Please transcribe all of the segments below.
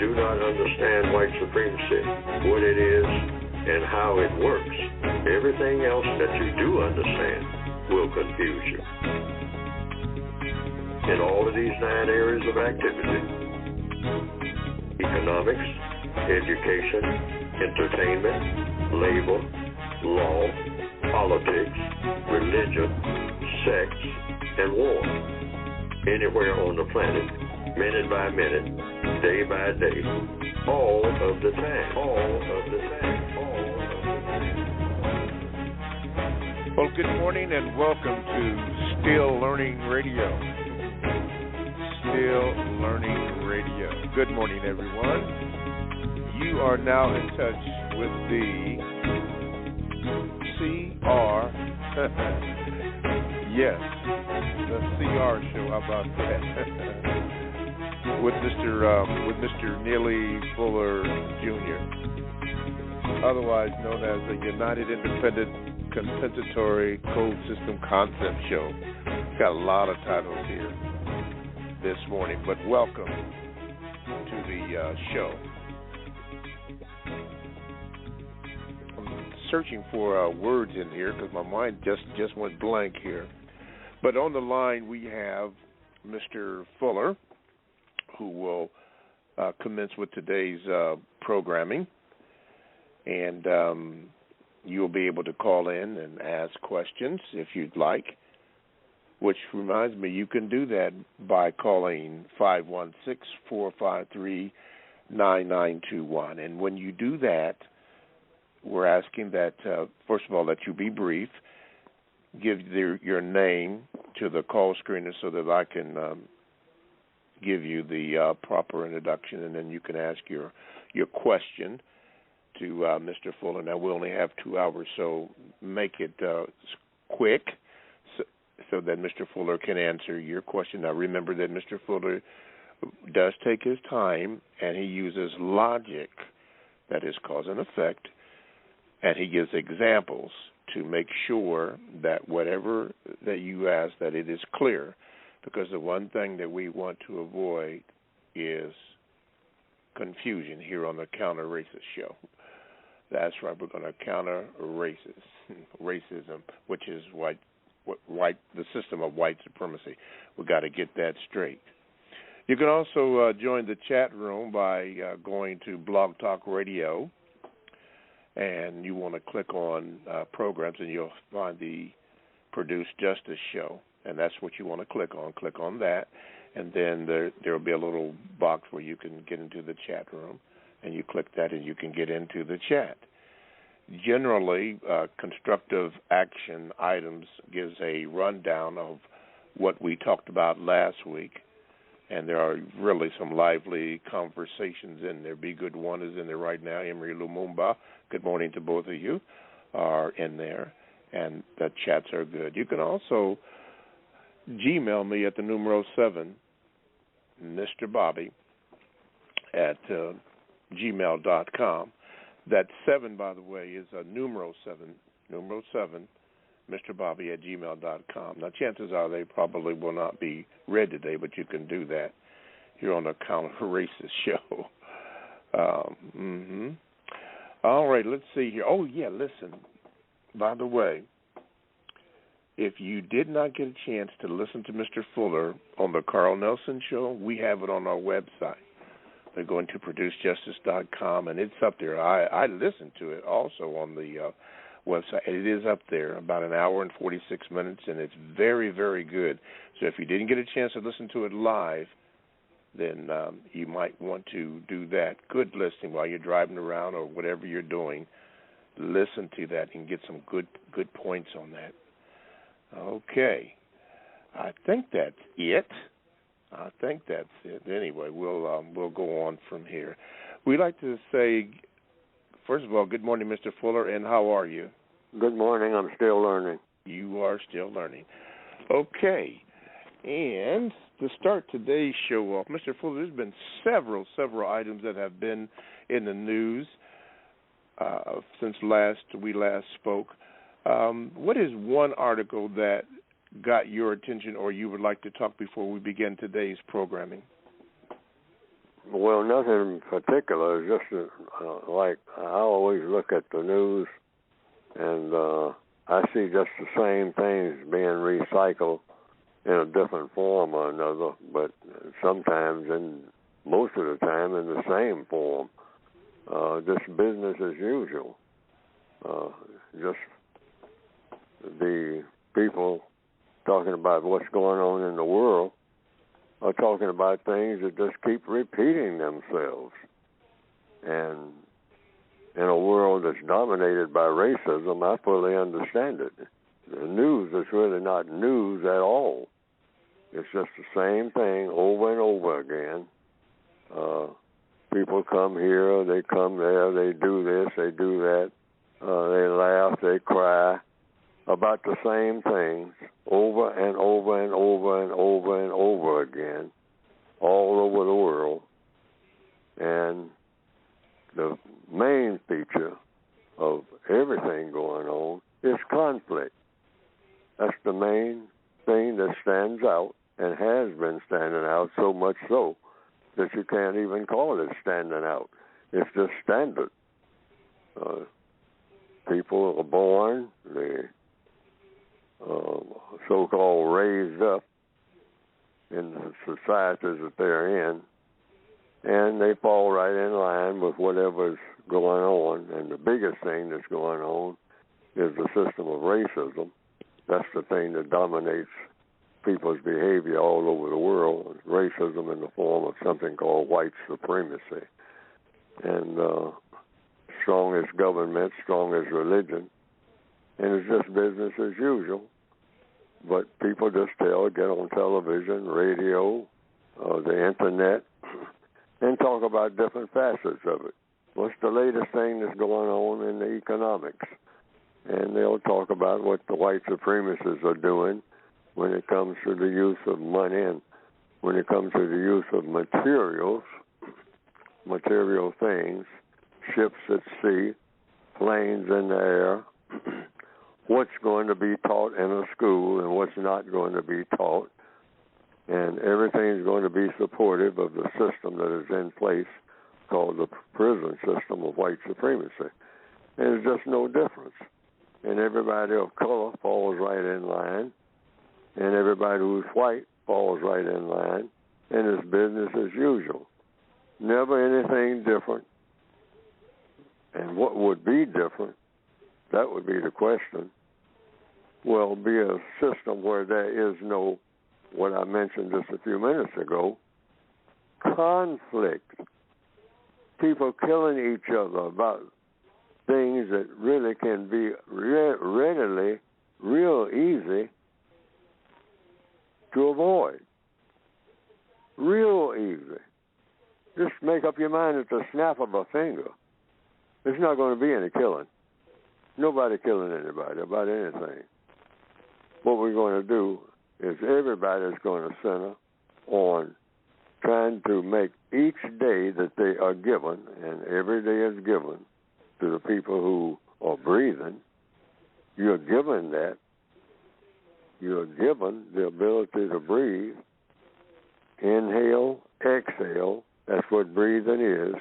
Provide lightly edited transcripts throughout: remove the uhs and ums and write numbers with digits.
do not understand white supremacy, what it is, and how it works, everything else that you do understand will confuse you. In all of these 9 areas of activity, economics, education, entertainment, labor, law, politics, religion, sex, and war. Anywhere on the planet, minute by minute, day by day, all of the time, all of the time, all of the time. Well, good morning and welcome to Still Learning Radio. Still Learning Radio. Good morning, everyone. You are now in touch with the CR, yes, the CR show. How about that? with Mr. Neely Fuller Jr., otherwise known as the United Independent Compensatory Code System Concept Show. Got a lot of titles here this morning, but welcome to the show. I'm searching for words in here because my mind just went blank here. But on the line we have Mr. Fuller, who will commence with today's programming, and you'll be able to call in and ask questions if you'd like, which reminds me, you can do that by calling 516-453-9921. And when you do that, we're asking that, first of all, that you be brief, give your name to the call screener so that I can give you the proper introduction, and then you can ask your question to Mr. Fuller. Now, we only have 2 hours, so make it quick so that Mr. Fuller can answer your question. Now, remember that Mr. Fuller does take his time, and he uses logic, that is cause and effect, and he gives examples to make sure that whatever that you ask, that it is clear, because the one thing that we want to avoid is confusion here on the Counter Racist Show. That's right, we're going to counter racism, which is the system of white supremacy. We've got to get that straight. You can also join the chat room by going to Blog Talk Radio, and you want to click on programs, and you'll find the Produce Justice Show, and that's what you want to click on. Click on that, and then there will be a little box where you can get into the chat room, and you click that, and you can get into the chat. Generally, constructive action items gives a rundown of what we talked about last week, and there are really some lively conversations in there. Be Good One is in there right now. Emery Lumumba, good morning to both of you, are in there, and the chats are good. You can also Gmail me at the numero 7, Mr. Bobby, at gmail.com. That 7, by the way, is a numero 7, Mr. Bobby at gmail.com. Now, chances are they probably will not be read today, but you can do that here on the Counter Racist Show. All right, let's see here. Oh, yeah, listen, by the way, if you did not get a chance to listen to Mr. Fuller on the Carl Nelson Show, we have it on our website. They're going to producejustice.com, and it's up there. I listened to it also on the website. It is up there, about an hour and 46 minutes, and it's very, very good. So if you didn't get a chance to listen to it live, then you might want to do that. Good listening while you're driving around or whatever you're doing. Listen to that and get some good points on that. Okay. I think that's it. Anyway, we'll go on from here. We'd like to say, first of all, good morning, Mr. Fuller, and how are you? Good morning. I'm still learning. You are still learning. Okay. And to start today's show off, Mr. Fuller, there's been several items that have been in the news since we last spoke. What is one article that got your attention or you would like to talk before we begin today's programming? Well, nothing in particular. It's just like I always look at the news, and I see just the same things being recycled in a different form or another, but sometimes, and most of the time, in the same form. Just business as usual. Just the people talking about what's going on in the world are talking about things that just keep repeating themselves. And in a world that's dominated by racism, I fully understand it. The news is really not news at all. It's just the same thing over and over again. People come here, they come there, they do this, they do that. They laugh, they cry about the same things over and over and over and over and over again, all over the world. And the main feature of everything going on is conflict. That's the main thing that stands out and has been standing out, so much so that you can't even call it standing out. It's just standard. People are born, they so-called raised up in the societies that they're in, and they fall right in line with whatever's going on. And the biggest thing that's going on is the system of racism. That's the thing that dominates people's behavior all over the world. Racism in the form of something called white supremacy. And strong as government, strong as religion. And it's just business as usual. But people just get on television, radio, the internet, and talk about different facets of it. What's the latest thing that's going on in the economics? And they'll talk about what the white supremacists are doing when it comes to the use of money and when it comes to the use of materials, material things, ships at sea, planes in the air, what's going to be taught in a school and what's not going to be taught. And everything's going to be supportive of the system that is in place called the prison system of white supremacy. And there's just no difference. And everybody of color falls right in line. And everybody who's white falls right in line. And it's business as usual. Never anything different. And what would be different? That would be the question. Well, be a system where there is no, what I mentioned just a few minutes ago, conflict. People killing each other about things that really can be readily, real easy to avoid. Real easy. Just make up your mind at the snap of a finger. There's not going to be any killing. Nobody killing anybody about anything. What we're going to do is everybody's going to center on trying to make each day that they are given, and every day is given to the people who are breathing. You're given that. You're given the ability to breathe. Inhale, exhale. That's what breathing is.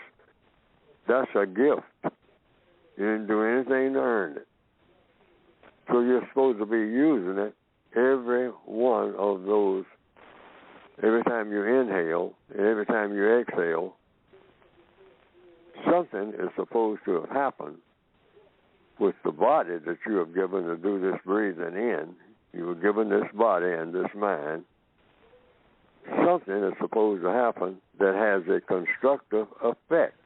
That's a gift. You didn't do anything to earn it. So you're supposed to be using it every one of those. Every time you inhale and every time you exhale, something is supposed to have happened with the body that you have given to do this breathing in. You were given this body and this mind. Something is supposed to happen that has a constructive effect.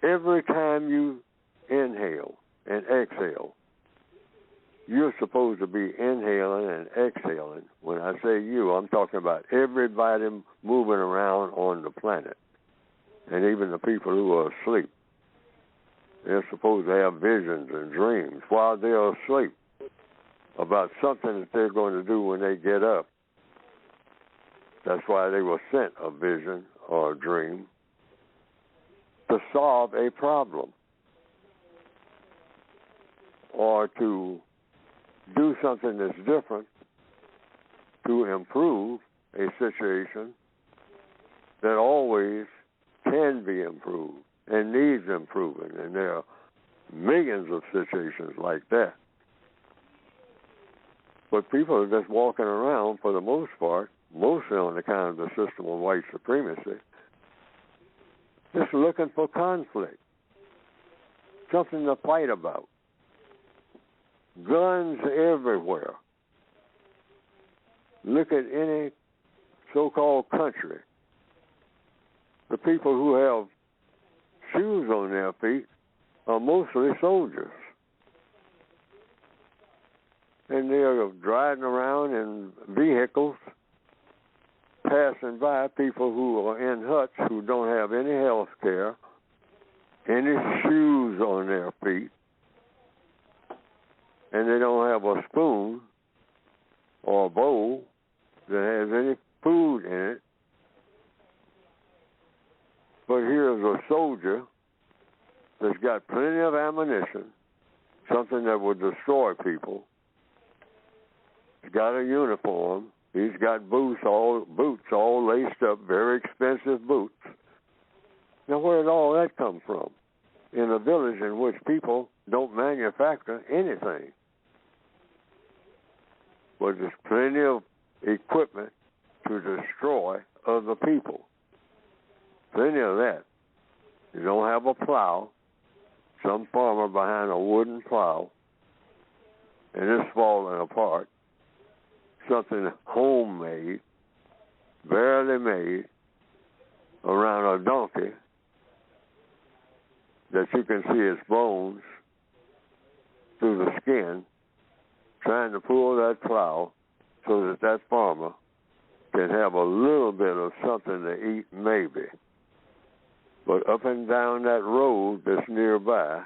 Every time you inhale and exhale, you're supposed to be inhaling and exhaling. When I say you, I'm talking about everybody moving around on the planet, and even the people who are asleep. They're supposed to have visions and dreams while they're asleep about something that they're going to do when they get up. That's why they were sent a vision or a dream to solve a problem or to do something that's different to improve a situation that always can be improved and needs improving, and there are millions of situations like that. But people are just walking around, for the most part, mostly on account of the system of white supremacy, just looking for conflict, something to fight about. Guns everywhere. Look at any so-called country. The people who have shoes on their feet are mostly soldiers. And they are driving around in vehicles, passing by people who are in huts who don't have any health care, any shoes on their feet, and they don't have a spoon or a bowl that has any food in it. But here's a soldier that's got plenty of ammunition, something that would destroy people. He's got a uniform. He's got boots all laced up, very expensive boots. Now, where did all that come from? In a village in which people don't manufacture anything. But there's plenty of equipment to destroy other people. Plenty of that. You don't have a plow. Some farmer behind a wooden plow, and it's falling apart. Something homemade, barely made, around a donkey that you can see its bones through the skin, trying to pull that plow so that that farmer can have a little bit of something to eat, maybe. But up and down that road that's nearby,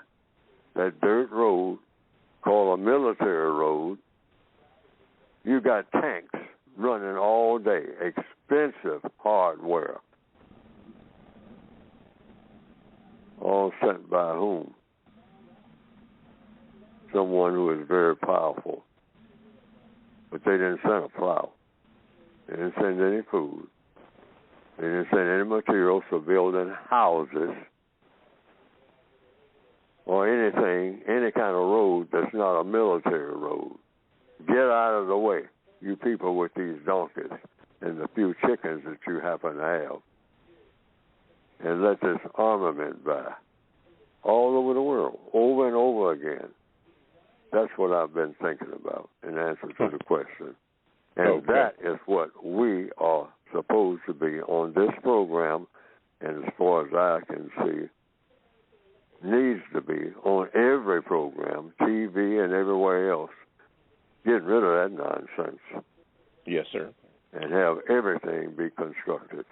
that dirt road called a military road, you got tanks running all day, expensive hardware. All sent by whom? Someone who is very powerful. But they didn't send a plow. They didn't send any food. They didn't send any materials for building houses or anything, any kind of road that's not a military road. Get out of the way, you people with these donkeys and the few chickens that you happen to have, and let this armament by all over the world, over and over again. That's what I've been thinking about in answer to the question. And that is what we are supposed to be on this program, and as far as I can see, needs to be on every program, TV and everywhere else. Get rid of that nonsense. Yes, sir. And have everything be constructive.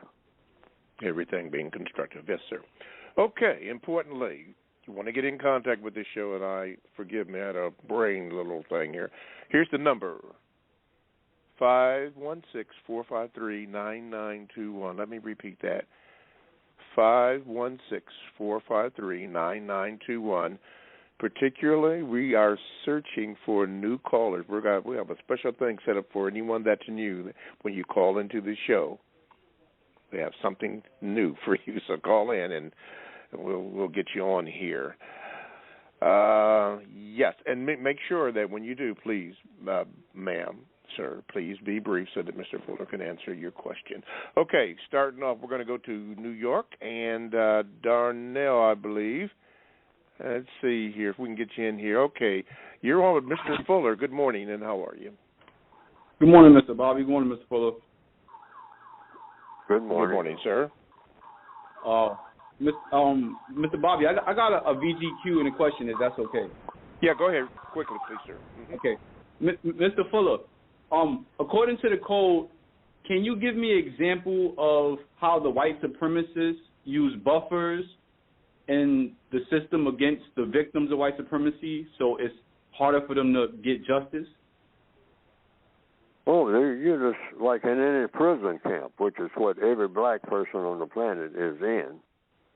Everything being constructive. Yes, sir. Okay, importantly, you want to get in contact with this show, and forgive me, I had a brain little thing here. Here's the number, 516-453-9921. Let me repeat that, 516-453-9921. Particularly, we are searching for new callers. We have a special thing set up for anyone that's new. When you call into the show, we have something new for you. So call in, and we'll get you on here. Yes, and make sure that when you do, please, ma'am, sir, please be brief so that Mr. Fuller can answer your question. Okay, starting off, we're going to go to New York, and Darnell, I believe. Let's see here if we can get you in here. Okay, you're on with Mr. Fuller. Good morning, and how are you? Good morning, Mr. Bobby. Good morning, Mr. Fuller. Good morning. Good morning, sir. Mr. Bobby, I got a VGQ and a question, if that's okay. Yeah, go ahead quickly, please, sir. Mm-hmm. Okay. Mr. Fuller, according to the code, can you give me an example of how the white supremacists use buffers in the system against the victims of white supremacy, so it's harder for them to get justice? Oh, you're just like in any prison camp, which is what every black person on the planet is in.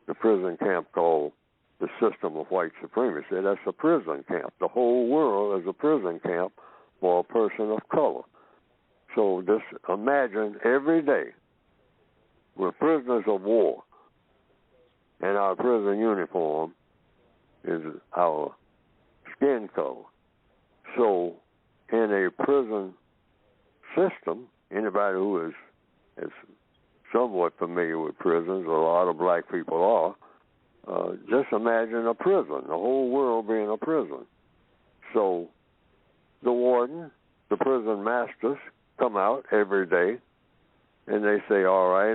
The prison camp called the system of white supremacy. That's a prison camp. The whole world is a prison camp for a person of color. So just imagine every day we're prisoners of war. and our prison uniform is our skin color. So in a prison system, anybody who is somewhat familiar with prisons, a lot of black people are, just imagine a prison, the whole world being a prison. So the warden, the prison masters come out every day and they say, all right,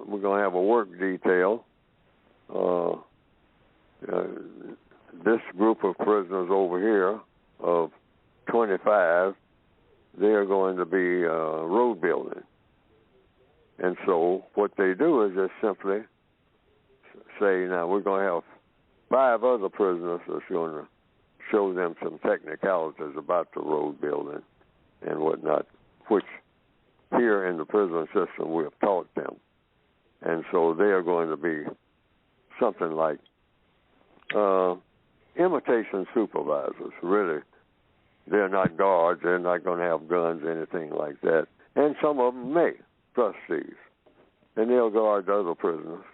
we're going to have a work detail. This group of prisoners over here of 25, they're going to be road building. And so what they do is just simply say, now we're going to have 5 other prisoners that's going to show them some technicalities about the road building and whatnot, which here in the prison system we have taught them. And so they are going to be something like imitation supervisors. Really, they're not guards. They're not going to have guns, anything like that. And some of them may, trustees. And they'll guard the other prisoners,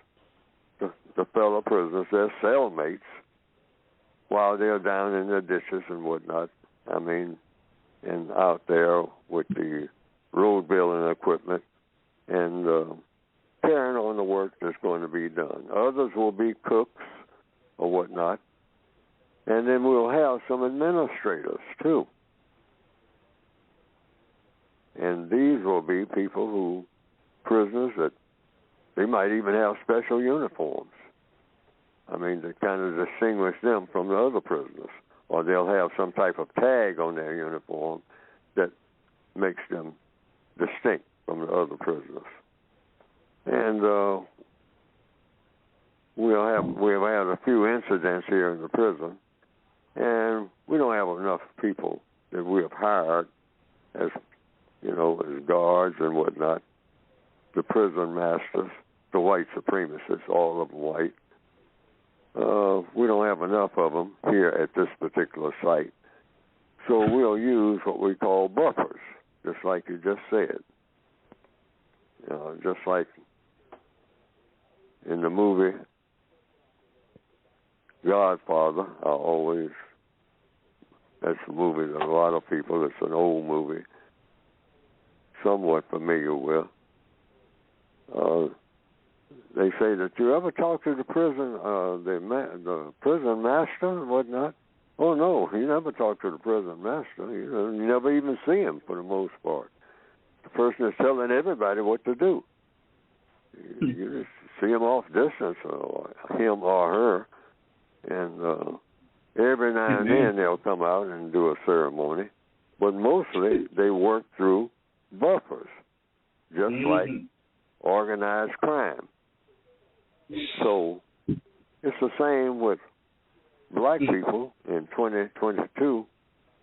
the fellow prisoners, their cellmates, while they're down in the ditches and whatnot. I mean, and out there with the road building equipment and carrying on the work that's going to be done. Others will be cooks or whatnot. And then we'll have some administrators, too. And these will be people prisoners that they might even have special uniforms. I mean, to kind of distinguish them from the other prisoners. Or they'll have some type of tag on their uniform that makes them distinct from the other prisoners. And we've had a few incidents here in the prison, and we don't have enough people that we have hired as, as guards and whatnot, the prison masters, the white supremacists, all of them white. We don't have enough of them here at this particular site. So we'll use what we call buffers, just like you just said. Just like in the movie Godfather, that's a movie that a lot of people, it's an old movie, somewhat familiar with. They say that you ever talk to the prison, the prison master and whatnot? Oh, no, you never talk to the prison master. You never even see him for the most part. The person is telling everybody what to do. You just see him off distance, or him or her, and every now and then they'll come out and do a ceremony. But mostly they work through buffers, just like organized crime. So it's the same with black people in 2022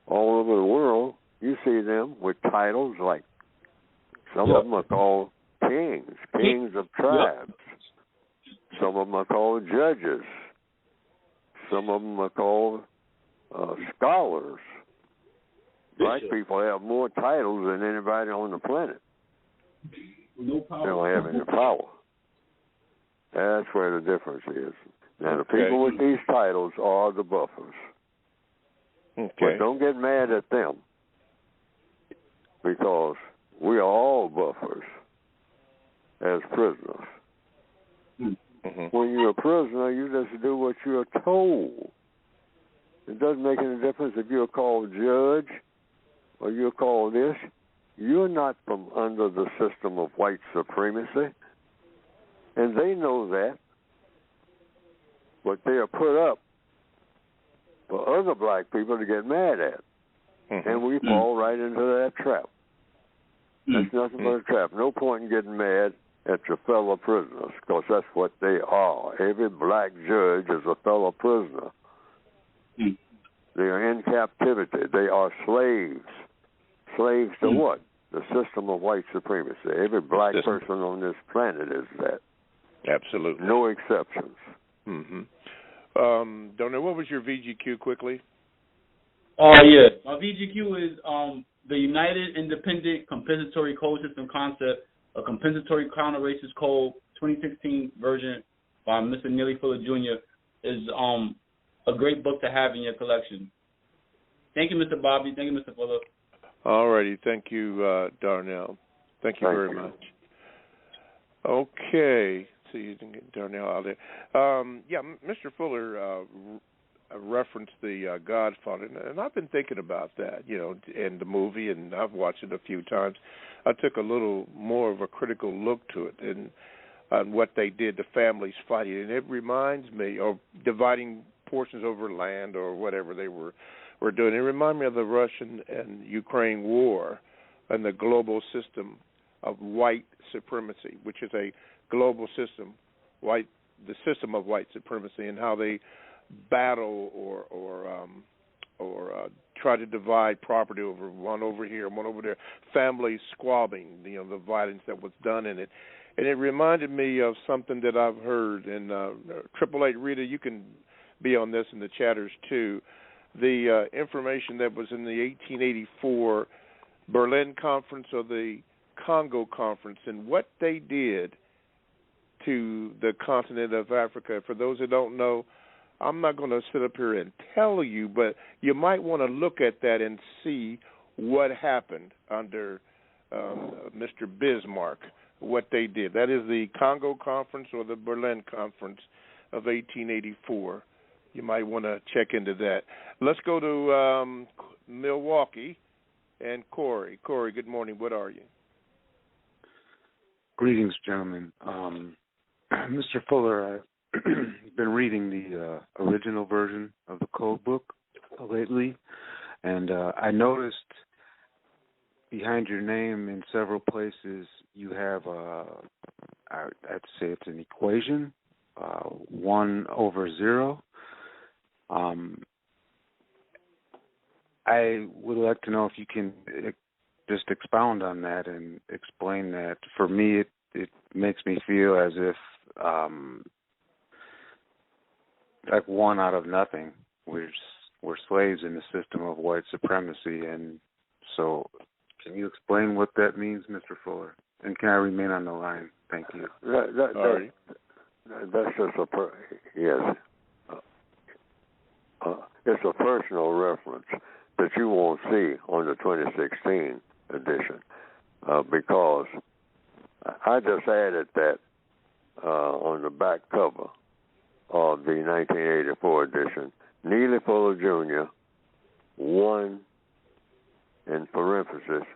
all over the world. You see them with titles like some of them are called kings of tribes. Some of them are called judges. Some of them are called scholars. Black people have more titles than anybody on the planet. No power. They don't have any power. That's where the difference is. Now, the people with these titles are the buffers. Okay. But don't get mad at them, because we are all buffers as prisoners. Mm-hmm. When you're a prisoner, you just do what you're told. It doesn't make any difference if you're called judge or you're called this. You're not from under the system of white supremacy. And they know that. But they are put up for other black people to get mad at. Mm-hmm. And we fall right into that trap. That's nothing but a trap. No point in getting mad at your fellow prisoners, because that's what they are. Every black judge is a fellow prisoner. They are in captivity. They are slaves. Slaves to what? The system of white supremacy. Every black person on this planet is that. Absolutely. No exceptions. Mm-hmm. Donor, what was your VGQ quickly? Oh, yeah. My VGQ is the United Independent Compensatory Code System Concept, a compensatory counter-racist code, 2016 version by Mr. Neely Fuller Jr. is a great book to have in your collection. Thank you, Mr. Bobby. Thank you, Mr. Fuller. All righty. Thank you, Darnell. Thank you very much. Okay. So you can get Darnell out there. Mr. Fuller referenced the Godfather, and I've been thinking about that, in the movie, and I've watched it a few times. I took a little more of a critical look to it and what they did, the families fighting, and it reminds me of dividing portions over land or whatever they were doing. It reminds me of the Russian and Ukraine war and the global system of white supremacy, which is a global system, the system of white supremacy, and how they battle or try to divide property over one over here, one over there, families squabbling, the violence that was done in it. And it reminded me of something that I've heard, and 888 Rita, you can be on this in the chatters too, the information that was in the 1884 Berlin Conference or the Congo Conference and what they did to the continent of Africa. For those that don't know, I'm not going to sit up here and tell you, but you might want to look at that and see what happened under Mr. Bismarck, what they did. That is the Congo Conference or the Berlin Conference of 1884. You might want to check into that. Let's go to Milwaukee and Corey. Corey, good morning. What are you? Greetings, gentlemen. Mr. Fuller, I've been reading the original version of the code book lately, and I noticed behind your name in several places you have, I'd say it's an equation, 1/0. I would like to know if you can just expound on that and explain that. For me, it makes me feel as if like one out of nothing. We're slaves in the system of white supremacy, and so can you explain what that means, Mr. Fuller? And can I remain on the line? Thank you. That's just yes. It's a personal reference that you won't see on the 2016 edition because I just added that on the back cover of the 1984 edition. Neely Fuller Jr., 1, in parenthesis,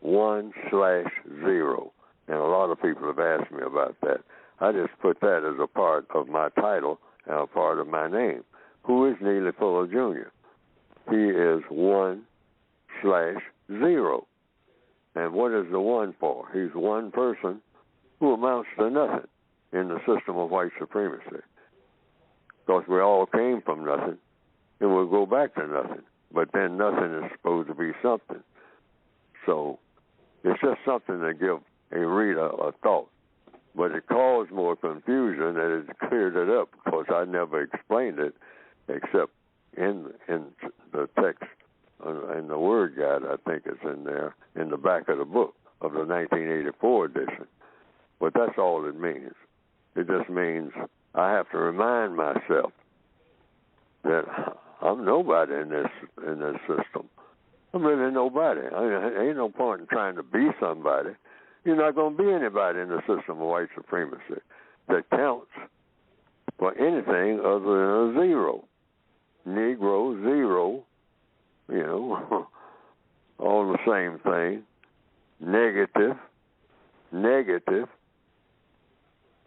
1/0. And a lot of people have asked me about that. I just put that as a part of my title and a part of my name. Who is Neely Fuller Jr.? He is 1/0. And what is the 1 for? He's one person who amounts to nothing in the system of white supremacy. Because we all came from nothing, and we'll go back to nothing. But then nothing is supposed to be something. So it's just something to give a reader a thought. But it caused more confusion than it cleared it up because I never explained it except in the text, in the word guide, I think it's in there, in the back of the book of the 1984 edition. But that's all it means. It just means I have to remind myself that I'm nobody in this system. I'm really nobody. Ain't no point in trying to be somebody. You're not going to be anybody in the system of white supremacy that counts for anything other than a 0. Negro, 0, all the same thing. Negative.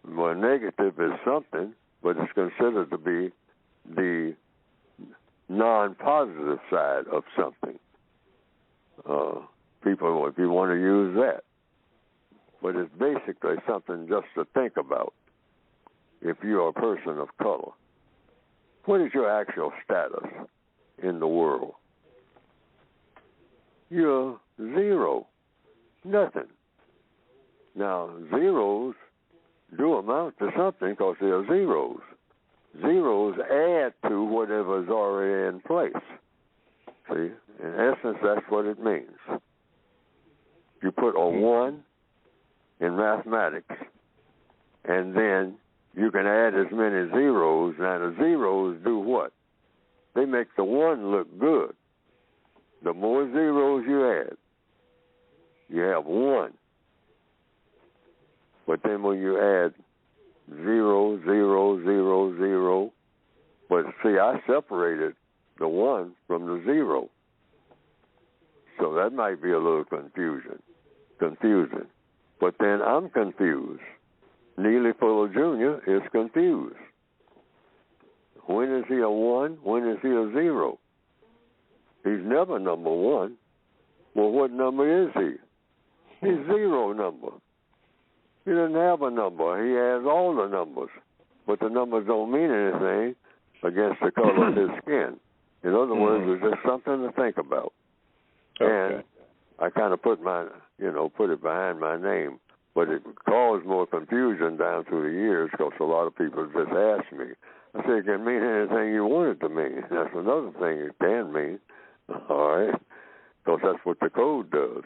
Well, negative is something, but it's considered to be the non-positive side of something. People, if you want to use that. But it's basically something just to think about if you're a person of color. What is your actual status in the world? You're 0. Nothing. Now, zeros do amount to something because they're zeros. Zeros add to whatever's already in place. See? In essence, that's what it means. You put a 1 in mathematics, and then you can add as many zeros. Now, the zeros do what? They make the 1 look good. The more zeros you add, you have 1. But then when you add 0, 0, 0, 0, but see, I separated the 1 from the 0. So that might be a little confusing. But then I'm confused. Neely Fuller Jr. is confused. When is he a 1? When is he a 0? He's never number 1. Well, what number is he? He's 0 number. He doesn't have a number. He has all the numbers. But the numbers don't mean anything against the color of his skin. In other words, it's just something to think about. Okay. And I kind of put it behind my name. But it caused more confusion down through the years because a lot of people just asked me. I said, it can mean anything you want it to mean. That's another thing it can mean, all right? Because that's what the code does.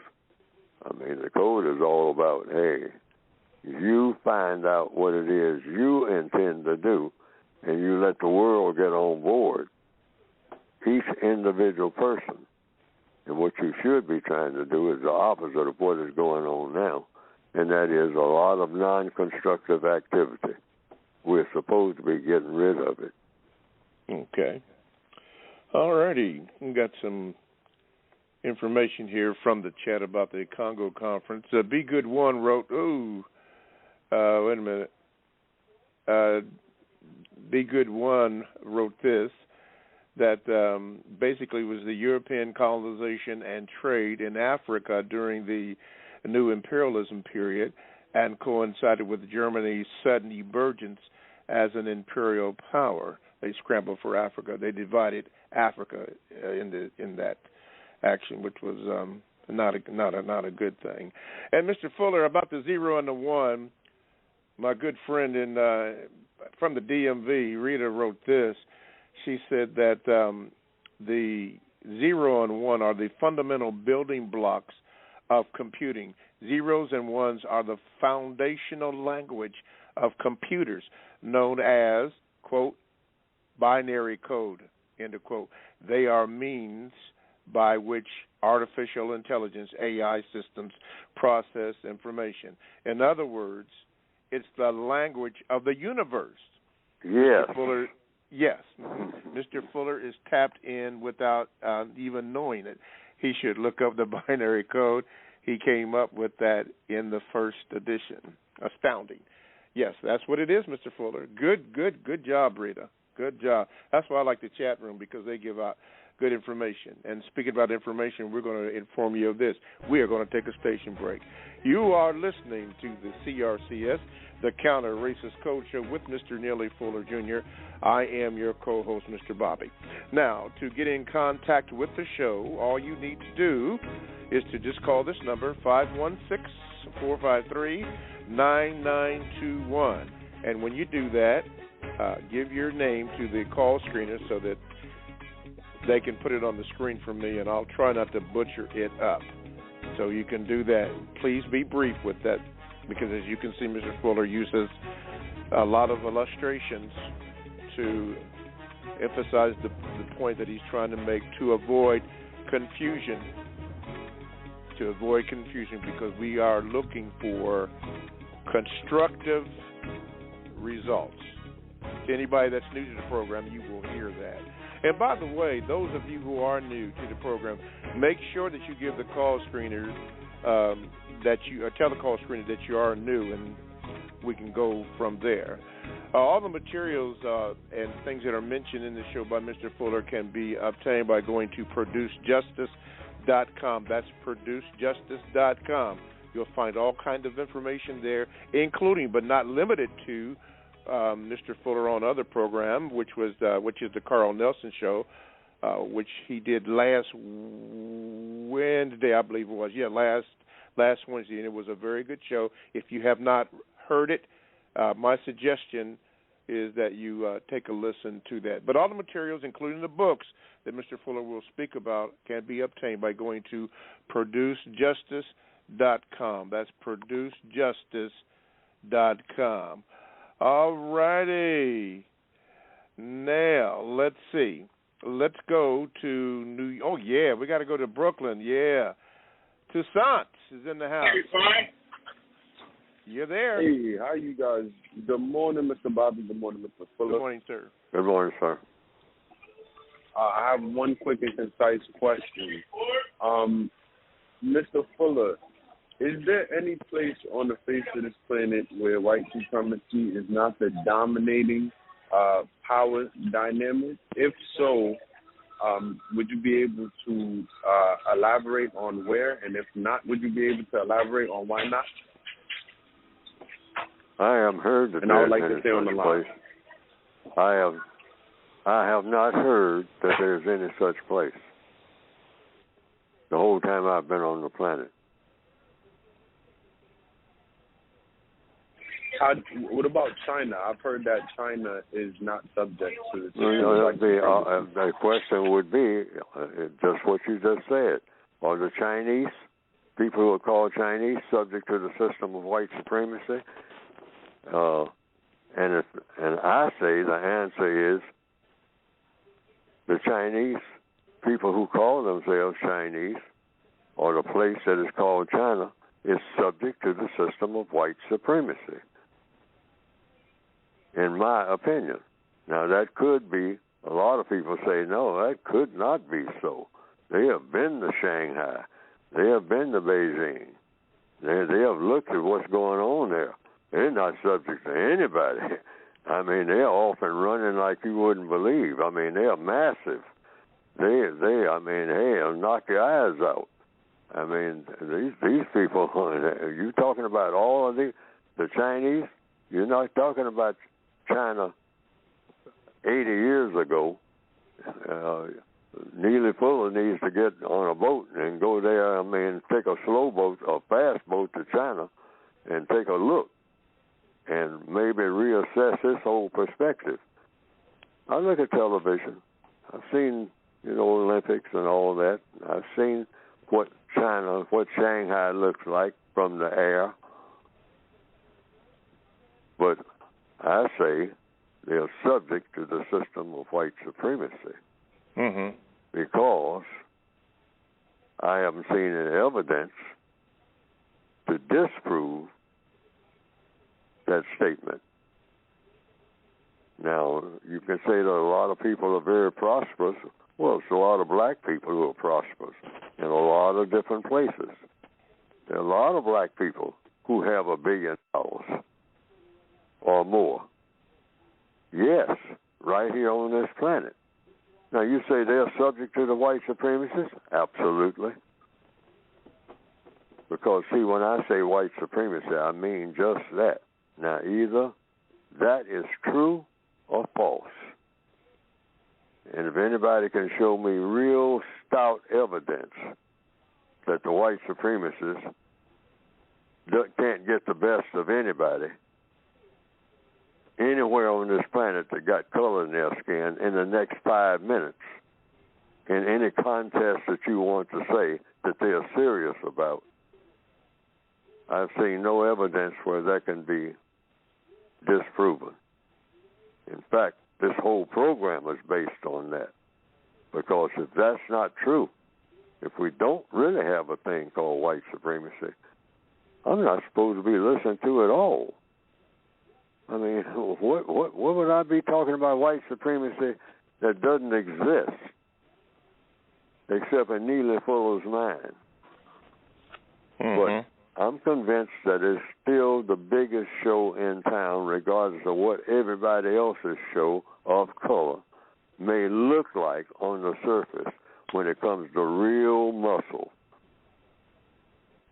I mean, the code is all about, hey, you find out what it is you intend to do, and you let the world get on board, each individual person. And what you should be trying to do is the opposite of what is going on now, and that is a lot of non-constructive activity. We're supposed to be getting rid of it. Okay. All righty. We got some information here from the chat about the Congo conference. Be Good One wrote, wait a minute. Be Good One wrote this, that basically was the European colonization and trade in Africa during the new imperialism period and coincided with Germany's sudden emergence as an imperial power. They scrambled for Africa. They divided Africa in that action, which was not a good thing. And Mr. Fuller, about the 0 and the 1, my good friend from the DMV, Rita, wrote this. She said that the 0 and 1 are the fundamental building blocks of computing. Zeros and ones are the foundational language of computers, known as, quote, binary code, end of quote. They are means by which artificial intelligence, AI systems, process information. In other words, it's the language of the universe. Yes. Mr. Fuller, yes. Mr. Fuller is tapped in without even knowing it. He should look up the binary code. He came up with that in the first edition. Astounding. Yes, that's what it is, Mr. Fuller. Good job, Rita. Good job. That's why I like the chat room, because they give out good information. And speaking about information, we're going to inform you of this. We are going to take a station break. You are listening to the CRCS, the Counter Racist Code Show with Mr. Neely Fuller Jr. I am your co-host, Mr. Bobby. Now, to get in contact with the show, all you need to do is to just call this number, 516-453-9921. And when you do that, give your name to the call screener so that they can put it on the screen for me, and I'll try not to butcher it up. So you can do that. Please be brief with that, because as you can see, Mr. Fuller uses a lot of illustrations to emphasize the point that he's trying to make, to avoid confusion. Because we are looking for constructive results. To anybody that's new to the program, you will hear that. And by the way, those of you who are new to the program, make sure that you give the call screener tell the call screener that you are new, and we can go from there. All the materials and things that are mentioned in the show by Mr. Fuller can be obtained by going to producejustice.com. That's producejustice.com. You'll find all kinds of information there, including but not limited to Mr. Fuller on other program, which is the Carl Nelson Show, which he did last Wednesday, I believe it was. Yeah, last Wednesday, and it was a very good show. If you have not heard it, my suggestion is that you take a listen to that. But all the materials, including the books that Mr. Fuller will speak about, can be obtained by going to producejustice.com. That's producejustice.com. All righty. Now, let's see. Let's go to Oh, yeah, we got to go to Brooklyn. Yeah. Toussaint is in the house. Hey, fine. You're there. Hey, how you guys? Good morning, Mr. Bobby. Good morning, Mr. Fuller. Good morning, sir. Good morning, sir. I have one quick and concise question. Mr. Fuller, is there any place on the face of this planet where white supremacy is not the dominating power dynamic? If so, would you be able to elaborate on where? And if not, would you be able to elaborate on why not? I have heard that and I would like there's to stay on the line. Place. I have not heard that there's any such place the whole time I've been on the planet. What about China? I've heard that China is not subject to the the question would be just what you just said. Are the Chinese, people who are called Chinese, subject to the system of white supremacy? And I say the answer is the Chinese, people who call themselves Chinese, or the place that is called China, is subject to the system of white supremacy, in my opinion. Now, that could be, a lot of people say, no, that could not be so. They have been to Shanghai. They have been to Beijing. They have looked at what's going on there. They're not subject to anybody. I mean, they're off and running like you wouldn't believe. I mean, they're massive. They'll knock your eyes out. I mean, these people, you talking about all of the Chinese? You're not talking about China 80 years ago. Neely Fuller needs to get on a boat and go there, take a slow boat, a fast boat to China and take a look and maybe reassess his whole perspective. I look at television. I've seen, Olympics and all of that. I've seen what Shanghai looks like from the air. But I say they're subject to the system of white supremacy. Mm-hmm. Because I haven't seen any evidence to disprove that statement. Now, you can say that a lot of people are very prosperous. Well, it's a lot of black people who are prosperous in a lot of different places. There are a lot of black people who have $1 billion or more. Yes, right here on this planet. Now, you say they're subject to the white supremacists? Absolutely. Because, see, when I say white supremacy, I mean just that. Now, either that is true or false. And if anybody can show me real stout evidence that the white supremacists can't get the best of anybody anywhere on this planet that got color in their skin in the next 5 minutes, in any contest that you want to say that they are serious about, I've seen no evidence where that can be disproven. In fact, this whole program is based on that. Because if that's not true, if we don't really have a thing called white supremacy, I'm not supposed to be listening to it all. I mean, what would I be talking about white supremacy that doesn't exist except in Neely Fuller's mind? Mm-hmm. But I'm convinced that it's still the biggest show in town, regardless of what everybody else's show of color may look like on the surface when it comes to real muscle.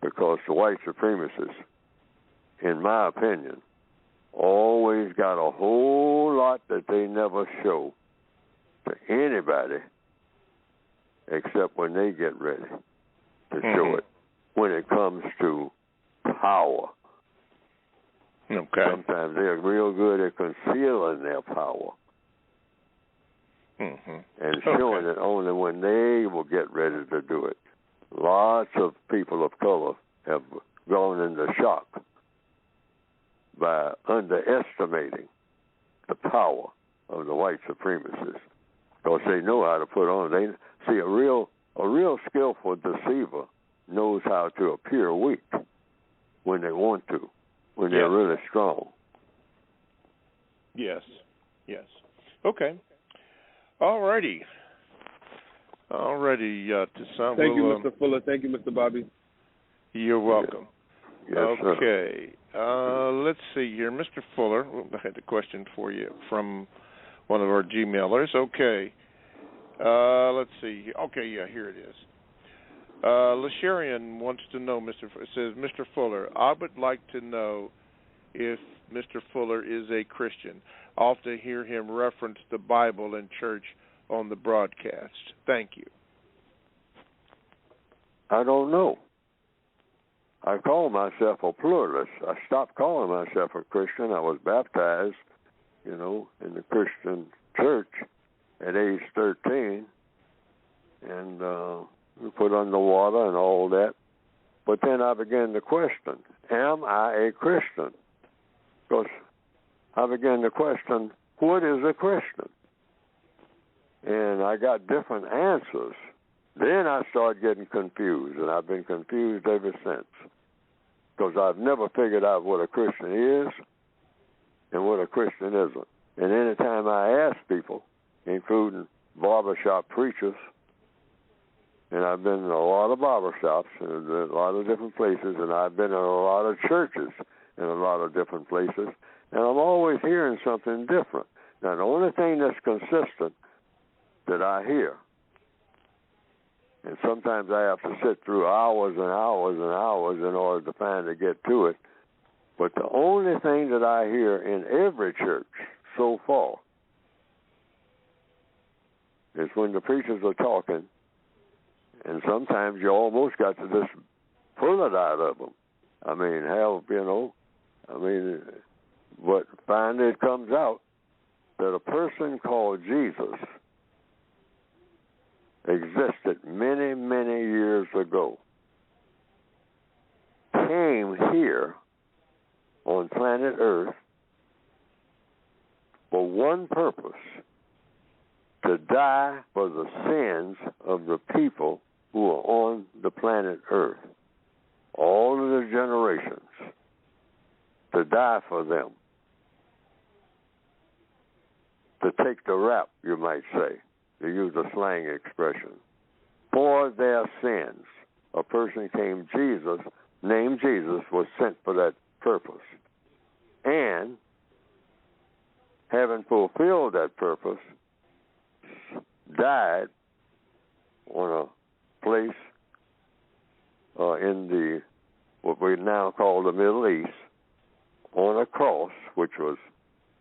Because the white supremacists, in my opinion, always got a whole lot that they never show to anybody except when they get ready to show it, when it comes to power. Okay. Sometimes they're real good at concealing their power and showing it only when they will get ready to do it. Lots of people of color have gone into shock by underestimating the power of the white supremacists, because they know how to put on. They see a real skillful deceiver knows how to appear weak when they want to, when they're really strong. Yes. Okay. All righty. To some. Thank you, Mr. Fuller. Thank you, Mr. Bobby. You're welcome. Yes, okay. Let's see here, Mr. Fuller. I had a question for you from one of our Gmailers. Okay. Let's see. Okay, here it is. Lasharian wants to know, says, Mr. Fuller, I would like to know if Mr. Fuller is a Christian. I often hear him reference the Bible in church on the broadcast. Thank you. I don't know. I call myself a pluralist. I stopped calling myself a Christian. I was baptized, in the Christian church at age 13, and we put under water and all that. But then I began to question, am I a Christian? Because I began to question, what is a Christian? And I got different answers. Then I started getting confused, and I've been confused ever since, because I've never figured out what a Christian is and what a Christian isn't. And any time I ask people, including barbershop preachers, and I've been in a lot of barbershops and a lot of different places, and I've been in a lot of churches in a lot of different places, and I'm always hearing something different. Now, the only thing that's consistent that I hear, and sometimes I have to sit through hours and hours and hours in order to finally get to it, but the only thing that I hear in every church so far is when the preachers are talking, and sometimes you almost got to just pull it out of them. But finally it comes out that a person called Jesus existed many, many years ago, came here on planet Earth for one purpose, to die for the sins of the people who are on the planet Earth, all of the generations, to die for them, to take the rap, you might say, to use a slang expression, for their sins. A person named Jesus, was sent for that purpose. And having fulfilled that purpose, died on a place in what we now call the Middle East, on a cross, which was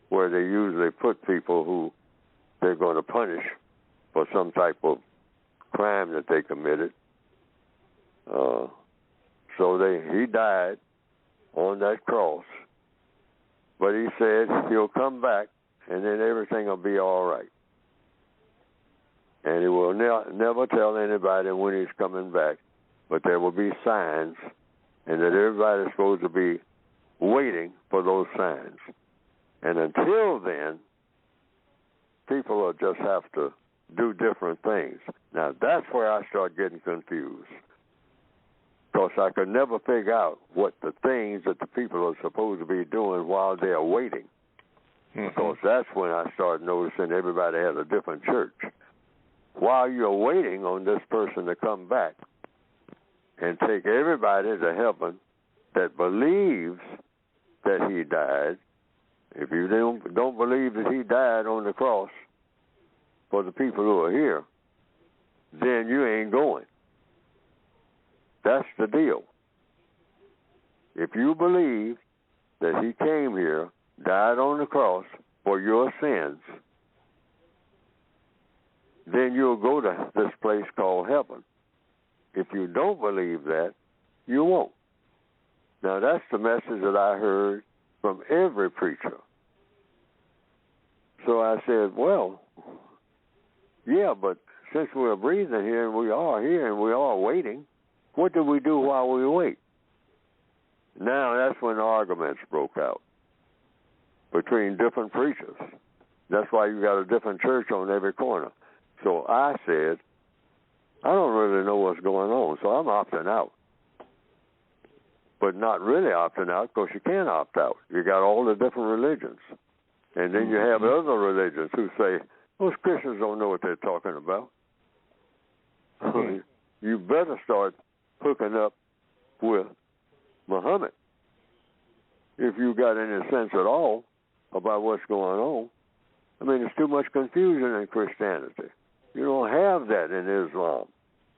where they usually put people who they're going to punish for some type of crime that they committed. He died on that cross, but he said he'll come back and then everything will be all right. And he will never tell anybody when he's coming back, but there will be signs, and that everybody's supposed to be waiting for those signs. And until then, people will just have to do different things. Now, that's where I start getting confused, because I could never figure out what the things that the people are supposed to be doing while they're waiting. Mm-hmm. Because that's when I started noticing everybody has a different church. While you're waiting on this person to come back and take everybody to heaven that believes that he died, if you don't believe that he died on the cross for the people who are here, then you ain't going. That's the deal. If you believe that he came here, died on the cross for your sins, then you'll go to this place called heaven. If you don't believe that, you won't. Now, that's the message that I heard from every preacher. So I said, well, yeah, but since we're breathing here and we are here and we are waiting, what do we do while we wait? Now, that's when the arguments broke out. between different preachers. That's why you got a different church on every corner. So I said, I don't really know what's going on, so I'm opting out. But not really opting out, because you can't opt out. You got all the different religions. And then you have other religions who say, those Christians don't know what they're talking about. You better start hooking up with Muhammad if you got any sense at all about what's going on. I mean, there's too much confusion in Christianity. You don't have that in Islam,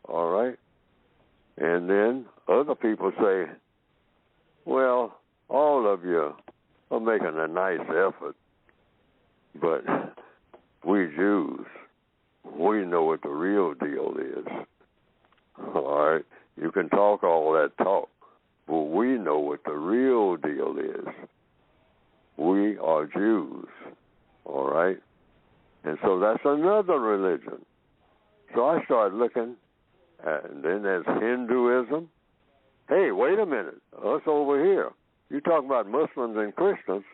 all right? And then other people say, well, all of you are making a nice effort, but we Jews, we know what the real deal is. All right? You can talk all that talk, but we know what the real deal is. We are Jews, all right? And so that's another religion. So I started looking, and then there's Hinduism. Hey, wait a minute, us over here. You talk about Muslims and Christians,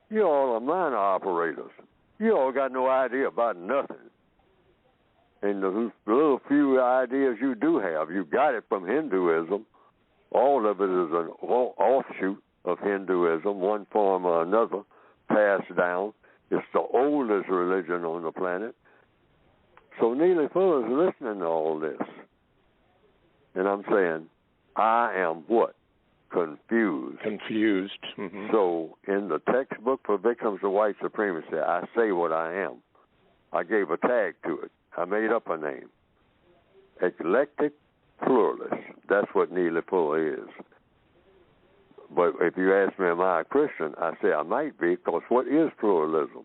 you all are minor operators. You all got no idea about nothing. And the little few ideas you do have, you got it from Hinduism. All of it is an offshoot of Hinduism, one form or another, passed down. It's the oldest religion on the planet. So Neely Fuller's listening to all this. And I'm saying, I am what? Confused. Confused. Mm-hmm. So in the textbook for Victims of White Supremacy, I say what I am. I gave a tag to it. I made up a name. Eclectic pluralist. That's what Neely Fuller is. But if you ask me, am I a Christian? I say I might be, because what is pluralism?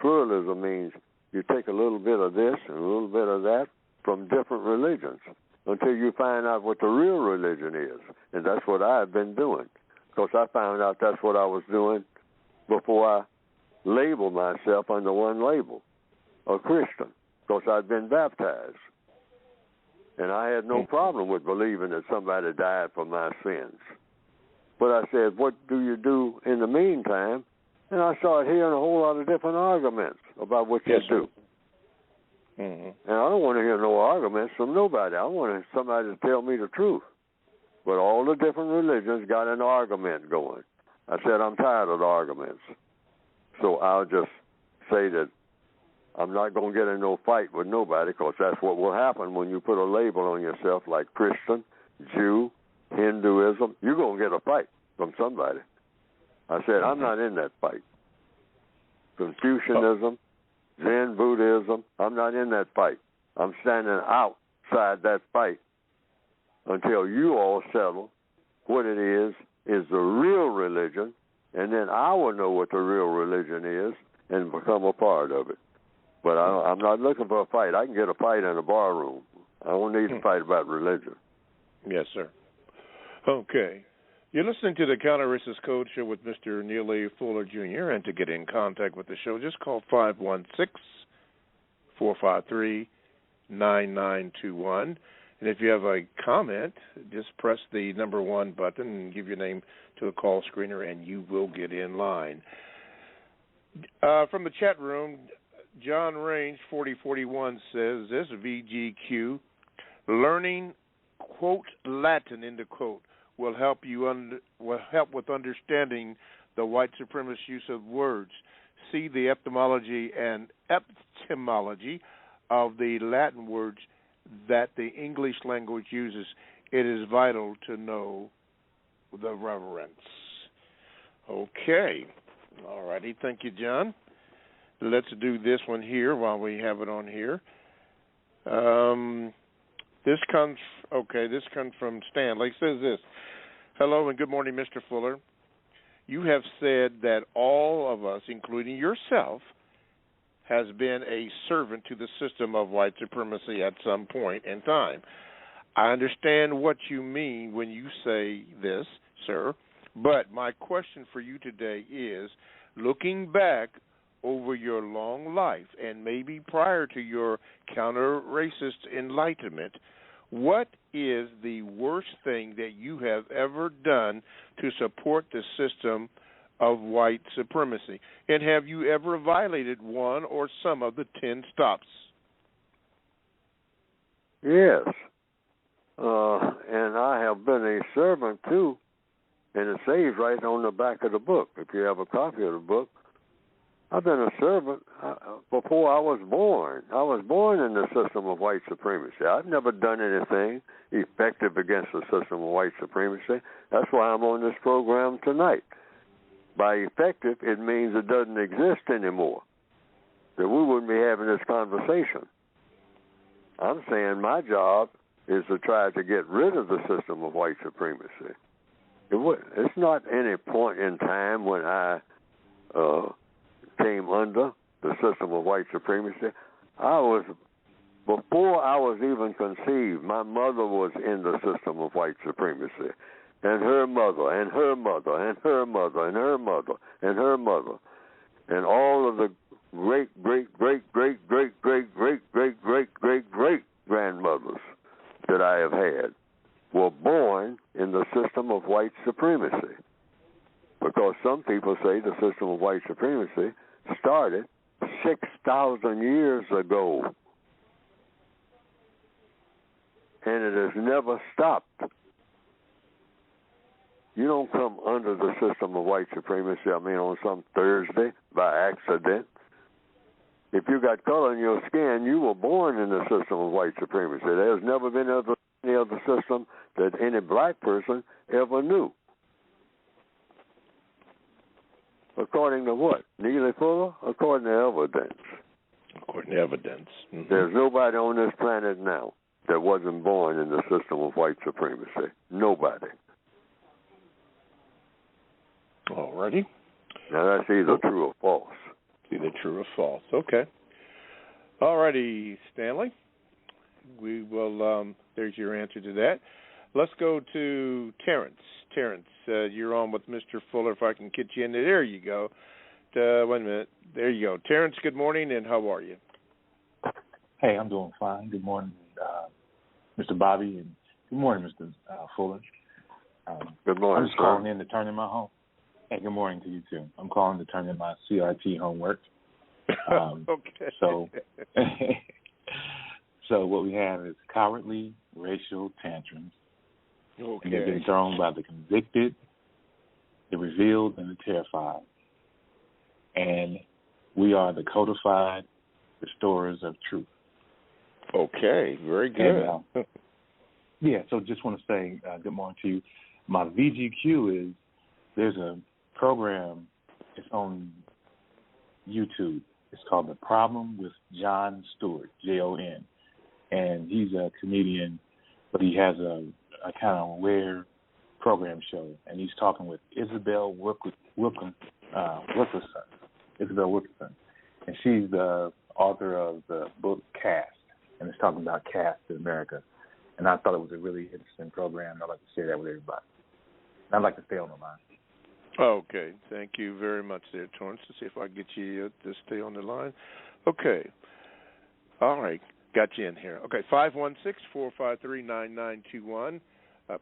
Pluralism means you take a little bit of this and a little bit of that from different religions until you find out what the real religion is. And that's what I've been doing, because I found out that's what I was doing before I labeled myself under one label, a Christian, because I'd been baptized. And I had no problem with believing that somebody died for my sins. But I said, what do you do in the meantime? And I started hearing a whole lot of different arguments about what you do. Mm-hmm. And I don't want to hear no arguments from nobody. I want somebody to tell me the truth. But all the different religions got an argument going. I said, I'm tired of the arguments. So I'll just say that I'm not going to get in no fight with nobody, because that's what will happen when you put a label on yourself like Christian, Jew, Hinduism. You're going to get a fight from somebody. I said, I'm not in that fight. Confucianism, Zen Buddhism, I'm not in that fight. I'm standing outside that fight until you all settle what it is the real religion, and then I will know what the real religion is and become a part of it. But I'm not looking for a fight. I can get a fight in a bar room. I don't need to fight about religion. Yes, sir. Okay. You're listening to the Counter Racist Code Show with Mr. Neely Fuller, Jr., and to get in contact with the show, just call 516-453-9921. And if you have a comment, just press the number 1 button and give your name to the call screener, and you will get in line. From the chat room, John Range 4041 says this: VGQ, learning, quote, Latin, end of quote, will help with understanding the white supremacist use of words. See the etymology of the Latin words that the English language uses. It is vital to know the reverence. Okay. All righty. Thank you, John. Let's do this one here while we have it on here. This comes from Stanley. It says this: hello and good morning, Mr. Fuller. You have said that all of us, including yourself, has been a servant to the system of white supremacy at some point in time. I understand what you mean when you say this, sir, but my question for you today is, looking back over your long life and maybe prior to your counter-racist enlightenment, what is the worst thing that you have ever done to support the system of white supremacy? And have you ever violated one or some of the 10 stops? Yes. And I have been a servant too, and it says right on the back of the book, if you have a copy of the book, I've been a servant before I was born. I was born in the system of white supremacy. I've never done anything effective against the system of white supremacy. That's why I'm on this program tonight. By effective, it means it doesn't exist anymore, that we wouldn't be having this conversation. I'm saying my job is to try to get rid of the system of white supremacy. It's not any point in time when I came under the system of white supremacy. Before I was even conceived, my mother was in the system of white supremacy, and her mother, and her mother, and her mother, and her mother, and her mother, and all of the great grandmothers that I have had were born in the system of white supremacy. Because some people say the system of white supremacy started 6,000 years ago. And it has never stopped. You don't come under the system of white supremacy, on some Thursday by accident. If you got color in your skin, you were born in the system of white supremacy. There's never been any other system that any black person ever knew. According to what? Neely Fuller? According to evidence. According to evidence. Mm-hmm. There's nobody on this planet now that wasn't born in the system of white supremacy. Nobody. All righty. Now that's either true or false. Either true or false. Okay. All righty, Stanley. We will, there's your answer to that. Let's go to Terrence. Terrence, you're on with Mr. Fuller. If I can get you in there. There you go. Wait a minute. There you go. Terrence, good morning, and how are you? Hey, I'm doing fine. Good morning, Mr. Bobby, and good morning, Mr. Fuller. Good morning, I'm just calling in to turn in my home. Hey, good morning to you, too. I'm calling to turn in my CRT homework. Okay. So what we have is cowardly racial tantrums. Okay. And they've been thrown by the convicted, the revealed, and the terrified. And we are the codified restorers of truth. Okay, very good. And, so just want to say good morning to you. My VGQ is there's a program, it's on YouTube. It's called The Problem with Jon Stewart, Jon. And he's a comedian, but he has a kind of rare program show. And he's talking with Isabel Wilkerson. And she's the author of the book Caste. And it's talking about caste in America. And I thought it was a really interesting program. I'd like to share that with everybody. And I'd like to stay on the line. Okay. Thank you very much there, Torrance. Let's see if I can get you to stay on the line. Okay. All right. Got you in here. Okay, 516-453-9921,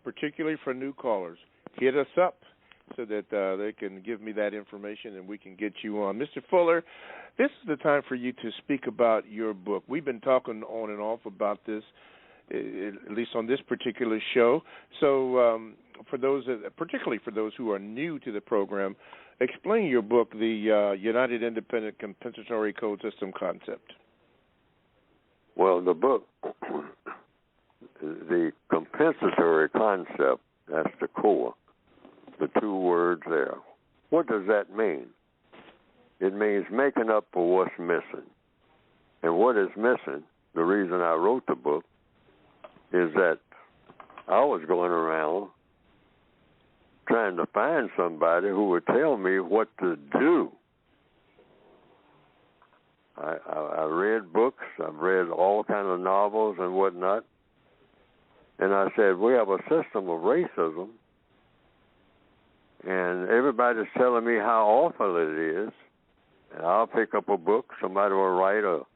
particularly for new callers. Hit us up so that they can give me that information and we can get you on. Mr. Fuller, this is the time for you to speak about your book. We've been talking on and off about this, at least on this particular show. So for those, particularly for those who are new to the program, explain your book, The United Independent Compensatory Code System Concept. Well, the book, the compensatory concept, that's the core, the two words there. What does that mean? It means making up for what's missing. And what is missing, the reason I wrote the book, is that I was going around trying to find somebody who would tell me what to do. I read books, I've read all kinds of novels and whatnot, and I said, we have a system of racism, and everybody's telling me how awful it is, and I'll pick up a book, somebody will write a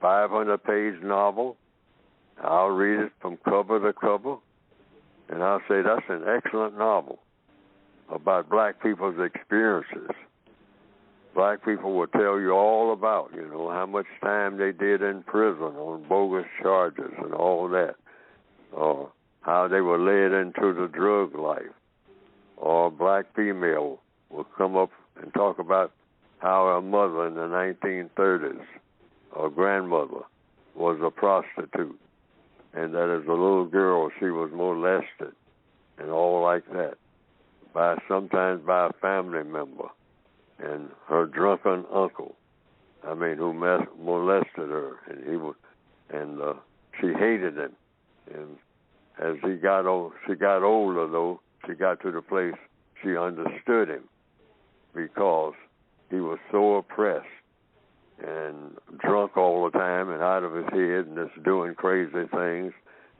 500-page novel, I'll read it from cover to cover, and I'll say, that's an excellent novel. about black people's experiences. Black people will tell you all about, how much time they did in prison on bogus charges and all that, or how they were led into the drug life. Or a black female will come up and talk about how her mother in the 1930s, her grandmother, was a prostitute, and that as a little girl she was molested and all like that, sometimes by a family member. And her drunken uncle, who molested her, and she hated him. And as she got older, though, she got to the place she understood him, because he was so oppressed and drunk all the time and out of his head and just doing crazy things,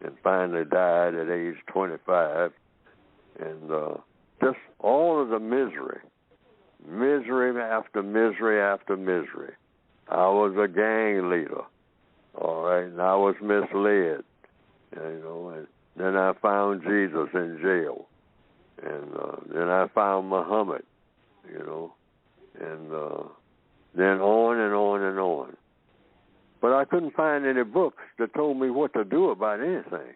and finally died at age 25. And just all of the misery after misery after misery. I was a gang leader, all right, and I was misled, and then I found Jesus in jail, and then I found Muhammad, and then on and on and on. But I couldn't find any books that told me what to do about anything.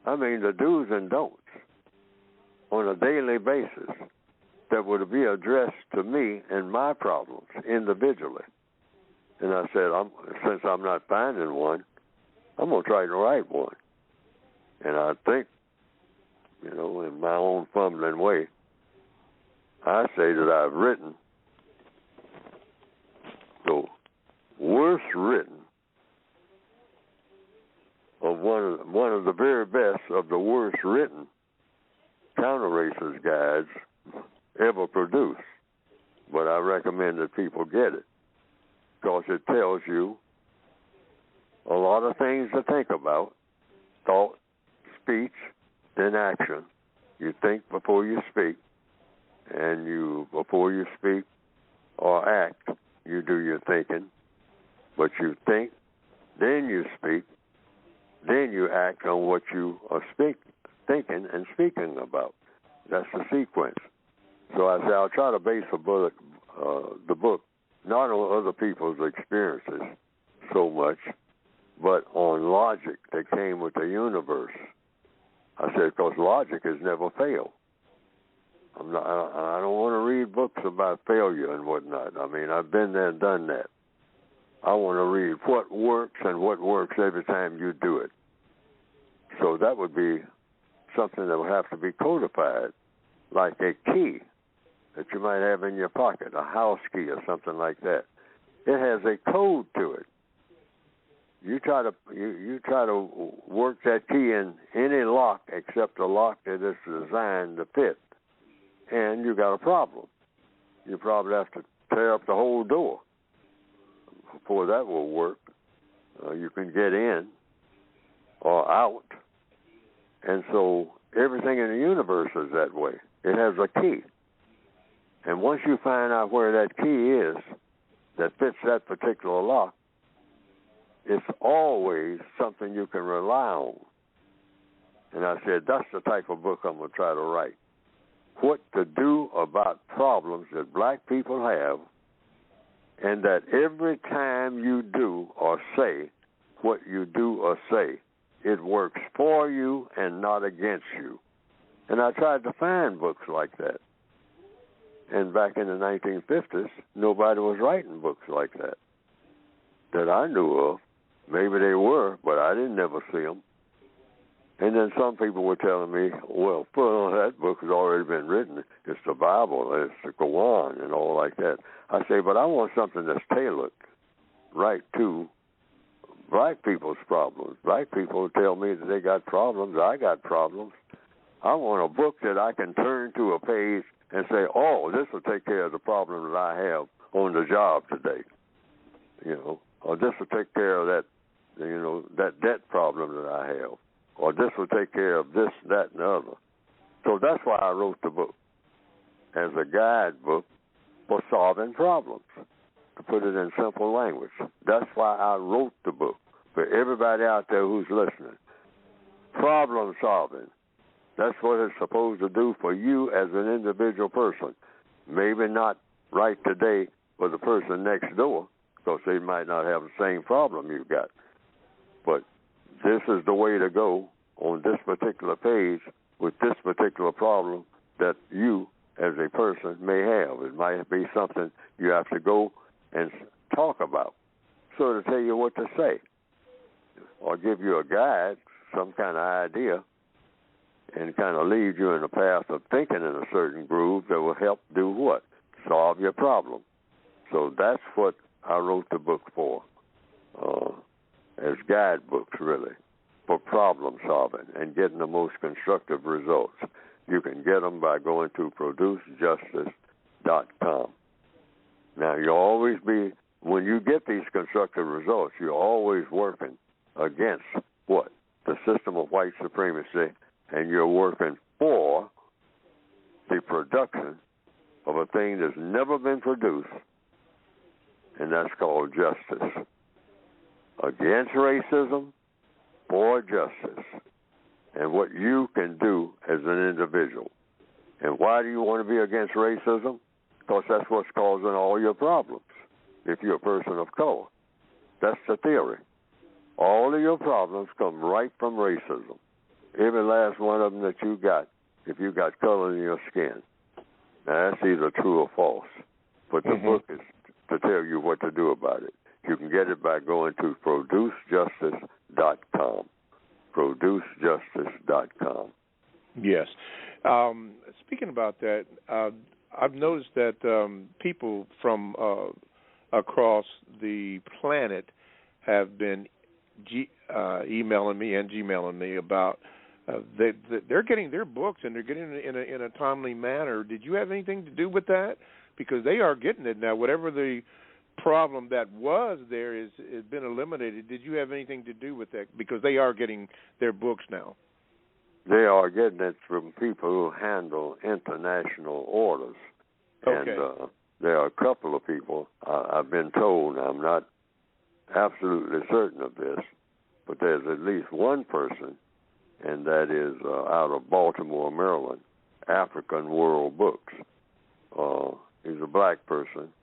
The do's and don'ts on a daily basis that would be addressed to me and my problems individually. And I said, since I'm not finding one, I'm going to try to write one. And I think, in my own fumbling way, I say that I've written the worst written of one of the very best of the worst written counter-racist guides ever produced. But I recommend that people get it, because it tells you a lot of things to think about: thought, speech, then action. You think before you speak, and before you speak or act, you do your thinking. But you think, then you speak, then you act on what you are thinking and speaking about. That's the sequence. So I say I'll try to base the book not on other people's experiences so much, but on logic that came with the universe. I said, because logic has never failed. I don't want to read books about failure and whatnot. I've been there and done that. I want to read what works and what works every time you do it. So that would be something that would have to be codified, like a key that you might have in your pocket, a house key or something like that. It has a code to it. You try to work that key in any lock except a lock that is designed to fit, and you got a problem. You probably have to tear up the whole door before that will work. You can get in or out, and so everything in the universe is that way. It has a key, and once you find out where that key is that fits that particular lock, it's always something you can rely on. And I said, that's the type of book I'm going to try to write. What to do about problems that black people have, and that every time you do or say what you do or say, it works for you and not against you. And I tried to find books like that. And back in the 1950s, nobody was writing books like that I knew of. Maybe they were, but I didn't never see them. And then some people were telling me, well, that book has already been written. It's the Bible, it's the Quran, and all like that. I say, but I want something that's tailored right to black people's problems. Black people tell me that they got problems. I got problems. I want a book that I can turn to a page and say, oh, this will take care of the problem that I have on the job today. Or this will take care of that, that debt problem that I have. Or this will take care of this, that, and the other. So that's why I wrote the book, as a guidebook for solving problems, to put it in simple language. That's why I wrote the book, for everybody out there who's listening. Problem solving. That's what it's supposed to do for you as an individual person. Maybe not right today for the person next door, because they might not have the same problem you've got. But this is the way to go on this particular page with this particular problem that you as a person may have. It might be something you have to go and talk about, so to tell you what to say, or give you a guide, some kind of idea, and kind of lead you in the path of thinking in a certain groove that will help do what? Solve your problem. So that's what I wrote the book for, as guidebooks, really, for problem solving and getting the most constructive results. You can get them by going to producejustice.com. Now, you'll always be, when you get these constructive results, you're always working against what? The system of white supremacy, and you're working for the production of a thing that's never been produced, and that's called justice. Against racism, for justice, and what you can do as an individual. And why do you want to be against racism? Because that's what's causing all your problems, if you're a person of color. That's the theory. All of your problems come right from racism. Every last one of them that you got, if you got color in your skin. Now, that's either true or false. But the book is to tell you what to do about it. You can get it by going to producejustice.com. Producejustice.com. Yes. Speaking about that, I've noticed that people from across the planet have been emailing me and Gmailing me about they're getting their books, and they're getting it in a timely manner. Did you have anything to do with that? Because they are getting it now. Whatever the problem that was there has been eliminated. Did you have anything to do with that? Because they are getting their books now. They are getting it from people who handle international orders. Okay. And there are a couple of people, I've been told, I'm not absolutely certain of this, but there's at least one person, and that is out of Baltimore, Maryland, African World Books. He's a black person,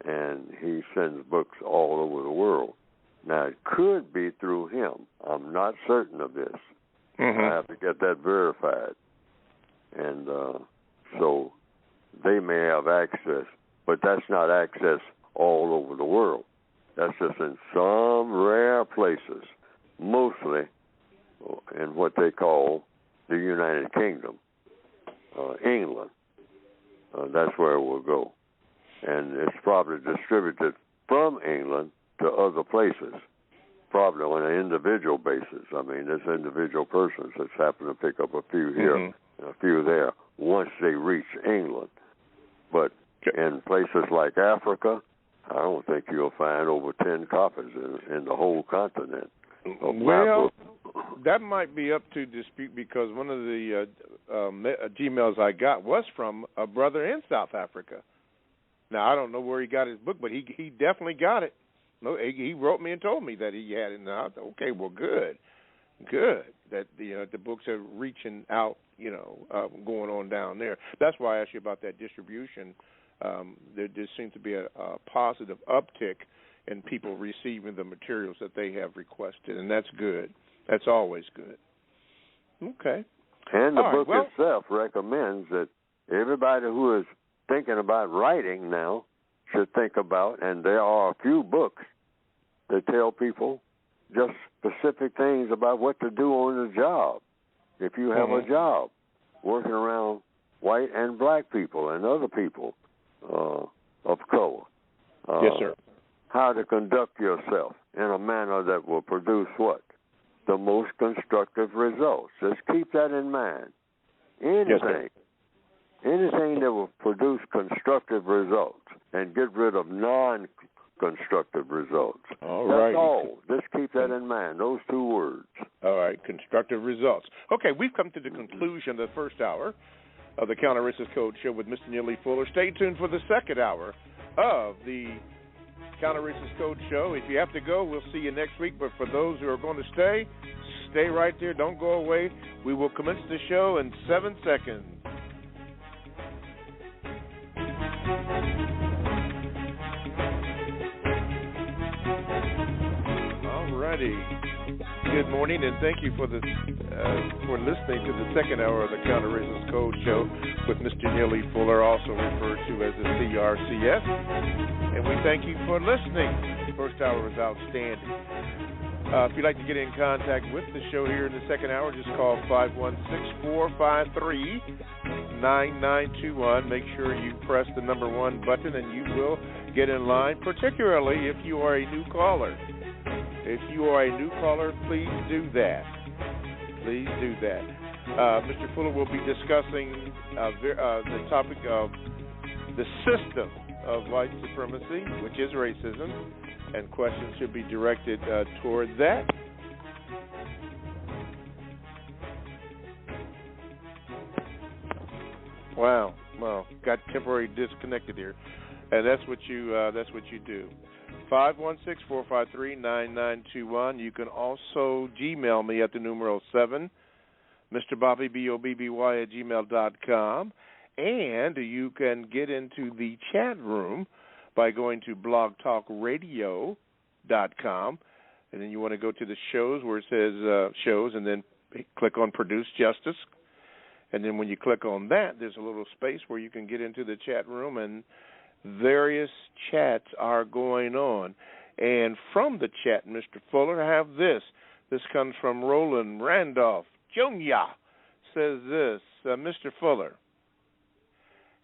and he sends books all over the world. Now, it could be through him. I'm not certain of this. I have to get that verified. And so they may have access, but that's not access all over the world. That's just in some rare places, mostly in what they call the United Kingdom, England. That's where it will go. And it's probably distributed from England to other places, probably on an individual basis. I mean, there's individual persons that happen to pick up a few here and a few there once they reach England. But in places like Africa, I don't think you'll find over 10 copies in the whole continent. Well, that might be up to dispute, because one of the Gmails I got was from a brother in South Africa. Now, I don't know where he got his book, but he definitely got it. No, he wrote me and told me that he had it. And I thought, okay, well, good, that the books are reaching out, going on down there. That's why I asked you about that distribution. There seems to be a positive uptick in people receiving the materials that they have requested, and that's good. That's always good. Okay. And the book itself recommends that everybody who is thinking about writing now should think about, and there are a few books that tell people just specific things about what to do on the job. If you have a job working around white and black people and other people of color. Yes, sir. How to conduct yourself in a manner that will produce what? The most constructive results. Just keep that in mind. Anything that will produce constructive results and get rid of non-constructive results. All right. That's all. Just keep that in mind, those two words. All right, constructive results. Okay, we've come to the conclusion of the first hour of the Counter Racist Code Show with Mr. Neely Fuller. Stay tuned for the second hour of the Counter Racist Code Show. If you have to go, we'll see you next week. But for those who are going to stay Stay right there. Don't go away. We will commence the show in 7 seconds. All righty. Good morning, and thank you for listening to the second hour of the Counter Racist Code Show with Mr. Neely Fuller, also referred to as the CRCS. And we thank you for listening. The first hour was outstanding. If you'd like to get in contact with the show here in the second hour, just call 516-453-9921. Make sure you press the number 1 button, and you will get in line, particularly if you are a new caller. If you are a new caller, please do that. Please do that. Mr. Fuller will be discussing the topic of the system of white supremacy, which is racism, and questions should be directed toward that. Wow, got temporarily disconnected here, and that's what you do. 516-453-9921. You can also Gmail me at the numeral 7, Mr. Bobby, BOBBY at gmail.com. And you can get into the chat room by going to blogtalkradio.com. And then you want to go to the shows where it says shows, and then click on Produce Justice. And then when you click on that, there's a little space where you can get into the chat room, and various chats are going on. And from the chat, Mr. Fuller, I have this. This comes from Roland Randolph Jr. Says this, Mr. Fuller,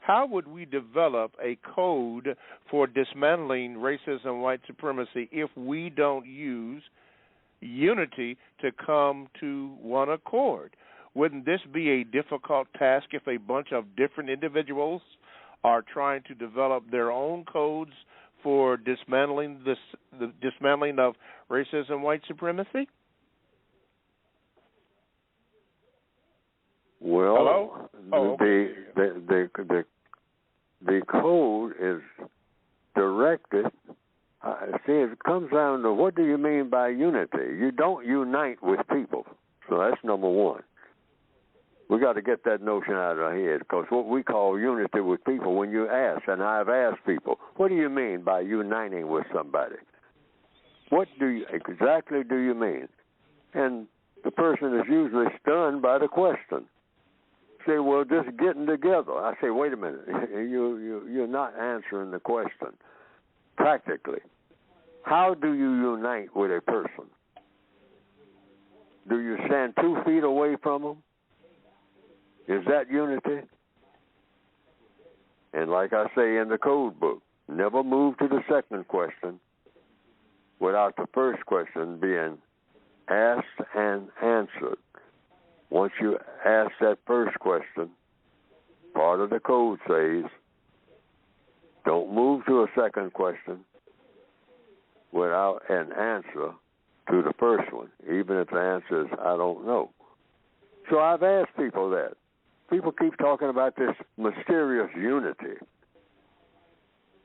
how would we develop a code for dismantling racism, white supremacy, if we don't use unity to come to one accord? Wouldn't this be a difficult task if a bunch of different individuals are trying to develop their own codes for dismantling the dismantling of racism, white supremacy? Well, hello? The code is directed. See, it comes down to what do you mean by unity? You don't unite with people, so that's number one. We got to get that notion out of our head, because what we call unity with people, when you ask, and I've asked people, what do you mean by uniting with somebody? What exactly do you mean? And the person is usually stunned by the question. Say, well, just getting together. I say, wait a minute, you're not answering the question. Practically, how do you unite with a person? Do you stand 2 feet away from them? Is that unity? And like I say in the code book, never move to the second question without the first question being asked and answered. Once you ask that first question, part of the code says, don't move to a second question without an answer to the first one, even if the answer is, I don't know. So I've asked people that. People keep talking about this mysterious unity.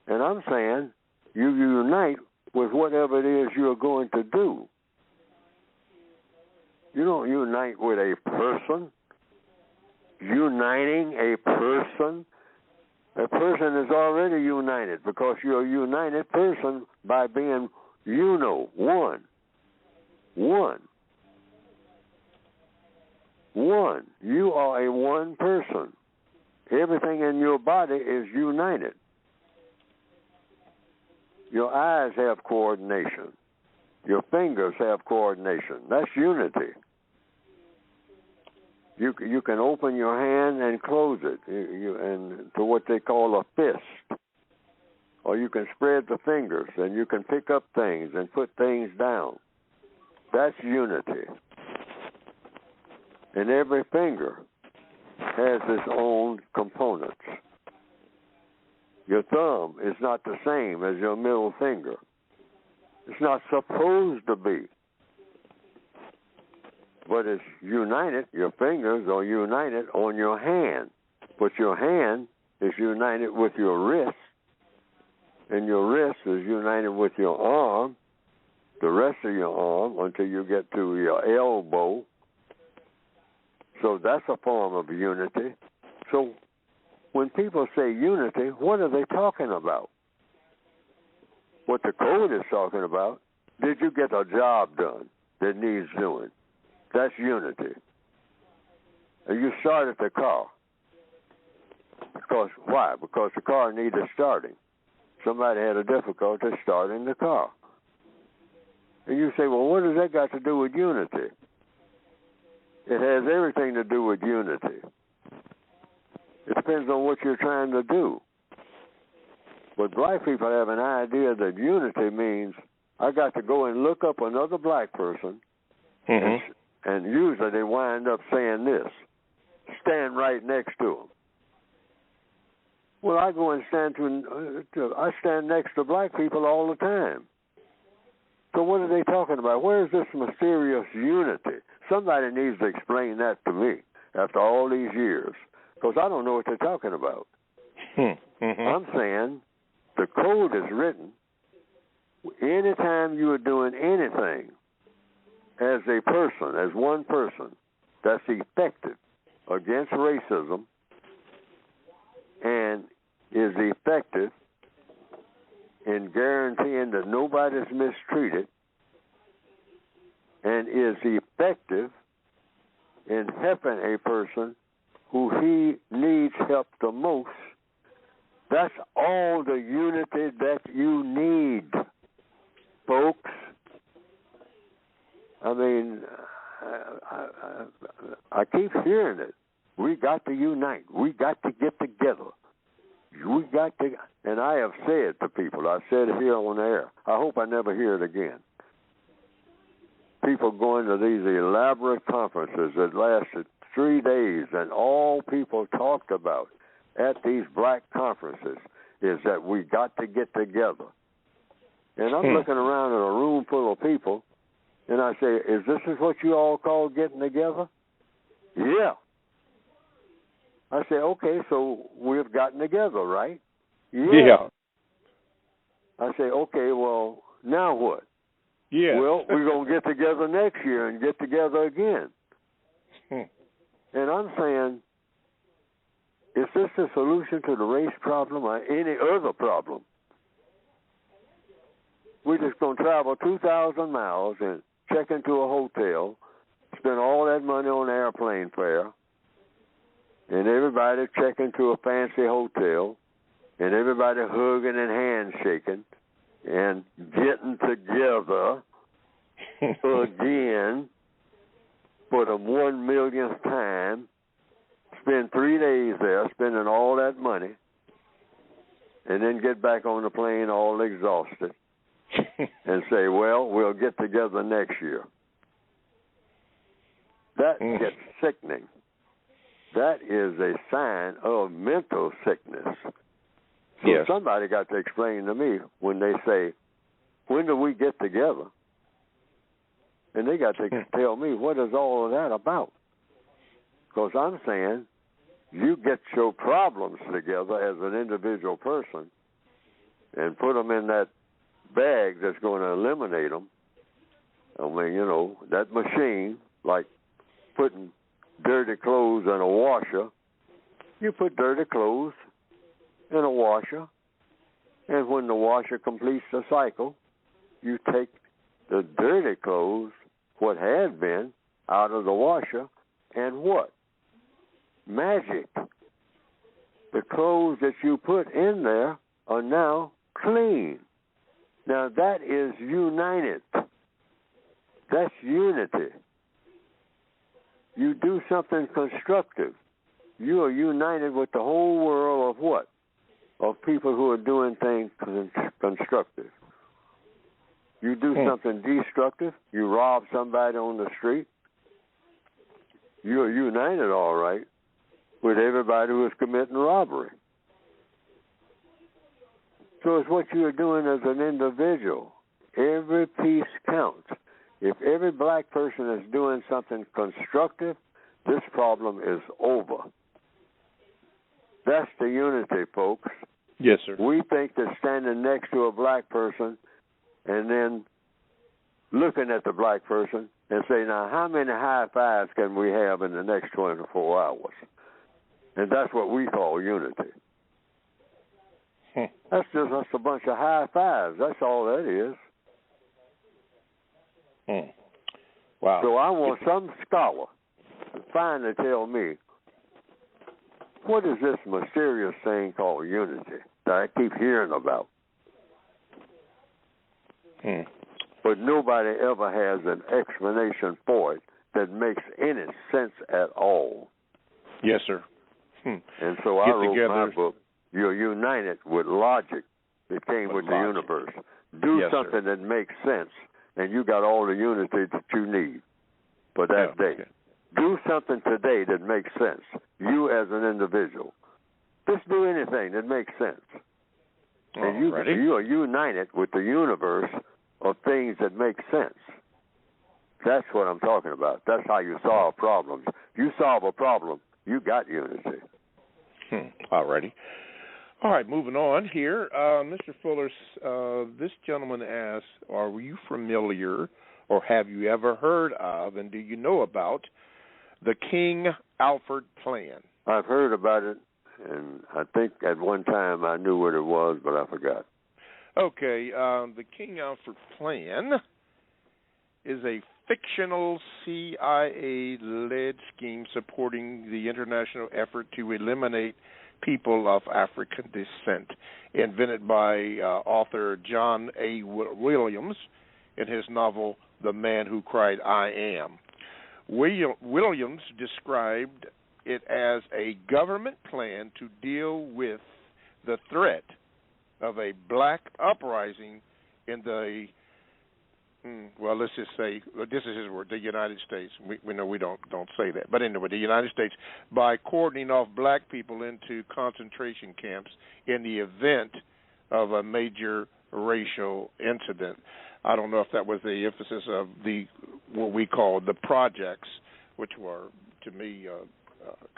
And I'm saying you unite with whatever it is you're going to do. You don't unite with a person. Uniting a person is already united, because you're a united person by being, one. One. You are a one person. Everything in your body is united. Your eyes have coordination. Your fingers have coordination. That's unity. You can open your hand and close it, and to what they call a fist. Or you can spread the fingers, and you can pick up things and put things down. That's unity. And every finger has its own components. Your thumb is not the same as your middle finger. It's not supposed to be. But it's united. Your fingers are united on your hand. But your hand is united with your wrist. And your wrist is united with your arm. the rest of your arm until you get to your elbow. So that's a form of unity. So when people say unity, what are they talking about? What the code is talking about, did you get a job done that needs doing? That's unity. And you started the car. Because why? Because the car needed starting. Somebody had a difficulty starting the car. And you say, well, what has that got to do with unity? It has everything to do with unity. It depends on what you're trying to do. But black people have an idea that unity means I got to go and look up another black person, and usually they wind up saying this, stand right next to them. Well, I go and I stand next to black people all the time. So what are they talking about? Where is this mysterious unity? Somebody needs to explain that to me after all these years, because I don't know what they're talking about. I'm saying the code is written. Anytime you are doing anything as a person, as one person, that's effective against racism and is effective in guaranteeing that nobody's mistreated and is effective in helping a person who he needs help the most, that's all the unity that you need, folks. I mean, I keep hearing it. We got to unite. We got to get together. We got to, and I have said to people, I said it here on air, I hope I never hear it again. People going to these elaborate conferences that lasted 3 days, and all people talked about at these black conferences is that we got to get together. And I'm looking around at a room full of people, and I say, is this what you all call getting together? Yeah. I say, okay, so we've gotten together, right? Yeah. I say, okay, well, now what? Yeah. Well, we're going to get together next year and get together again. And I'm saying, is this the solution to the race problem or any other problem? We're just going to travel 2,000 miles and check into a hotel, spend all that money on airplane fare, and everybody check into a fancy hotel, and everybody hugging and handshaking and getting together again for the 1 millionth time, spend 3 days there spending all that money, and then get back on the plane all exhausted and say, well, we'll get together next year. That gets sickening. That is a sign of mental sickness. So somebody got to explain to me when they say, when do we get together? And they got to tell me, what is all of that about? Because I'm saying, you get your problems together as an individual person and put them in that bag that's going to eliminate them. I mean, you know, that machine, like putting dirty clothes in a washer, you put dirty clothes in a washer, and when the washer completes the cycle, you take the dirty clothes, what had been, out of the washer, and what? Magic. The clothes that you put in there are now clean. Now that is united. That's unity. You do something constructive. You are united with the whole world of what? Of people who are doing things constructive. You do something destructive, you rob somebody on the street, you're united, all right, with everybody who is committing robbery. So it's what you're doing as an individual. Every piece counts. If every black person is doing something constructive, this problem is over. That's the unity, folks. Yes, sir. We think that standing next to a black person and then looking at the black person and say, now, how many high fives can we have in the next 24 hours? And that's what we call unity. That's just a bunch of high fives. That's all that is. Wow. So I want some scholar to finally tell me, what is this mysterious thing called unity that I keep hearing about? But nobody ever has an explanation for it that makes any sense at all. Yes, sir. And so I wrote my book, You're United with Logic that came with the universe. Do something that makes sense, and you got all the unity that you need for that day. Okay. Do something today that makes sense, you as an individual. Just do anything that makes sense. And you are united with the universe of things that make sense. That's what I'm talking about. That's how you solve problems. You solve a problem, you got unity. All righty. All right, moving on here. Mr. Fuller, this gentleman asks, are you familiar or have you ever heard of and do you know about the King Alfred Plan? I've heard about it, and I think at one time I knew what it was, but I forgot. Okay, the King Alfred Plan is a fictional CIA-led scheme supporting the international effort to eliminate people of African descent, invented by author John A. Williams in his novel The Man Who Cried I Am. Williams described it as a government plan to deal with the threat of a black uprising in the, let's just say, this is his word, the United States. We know we don't say that. But anyway, the United States, by cordoning off black people into concentration camps in the event of a major racial incident. I don't know if that was the emphasis of what we call the projects, which were, to me,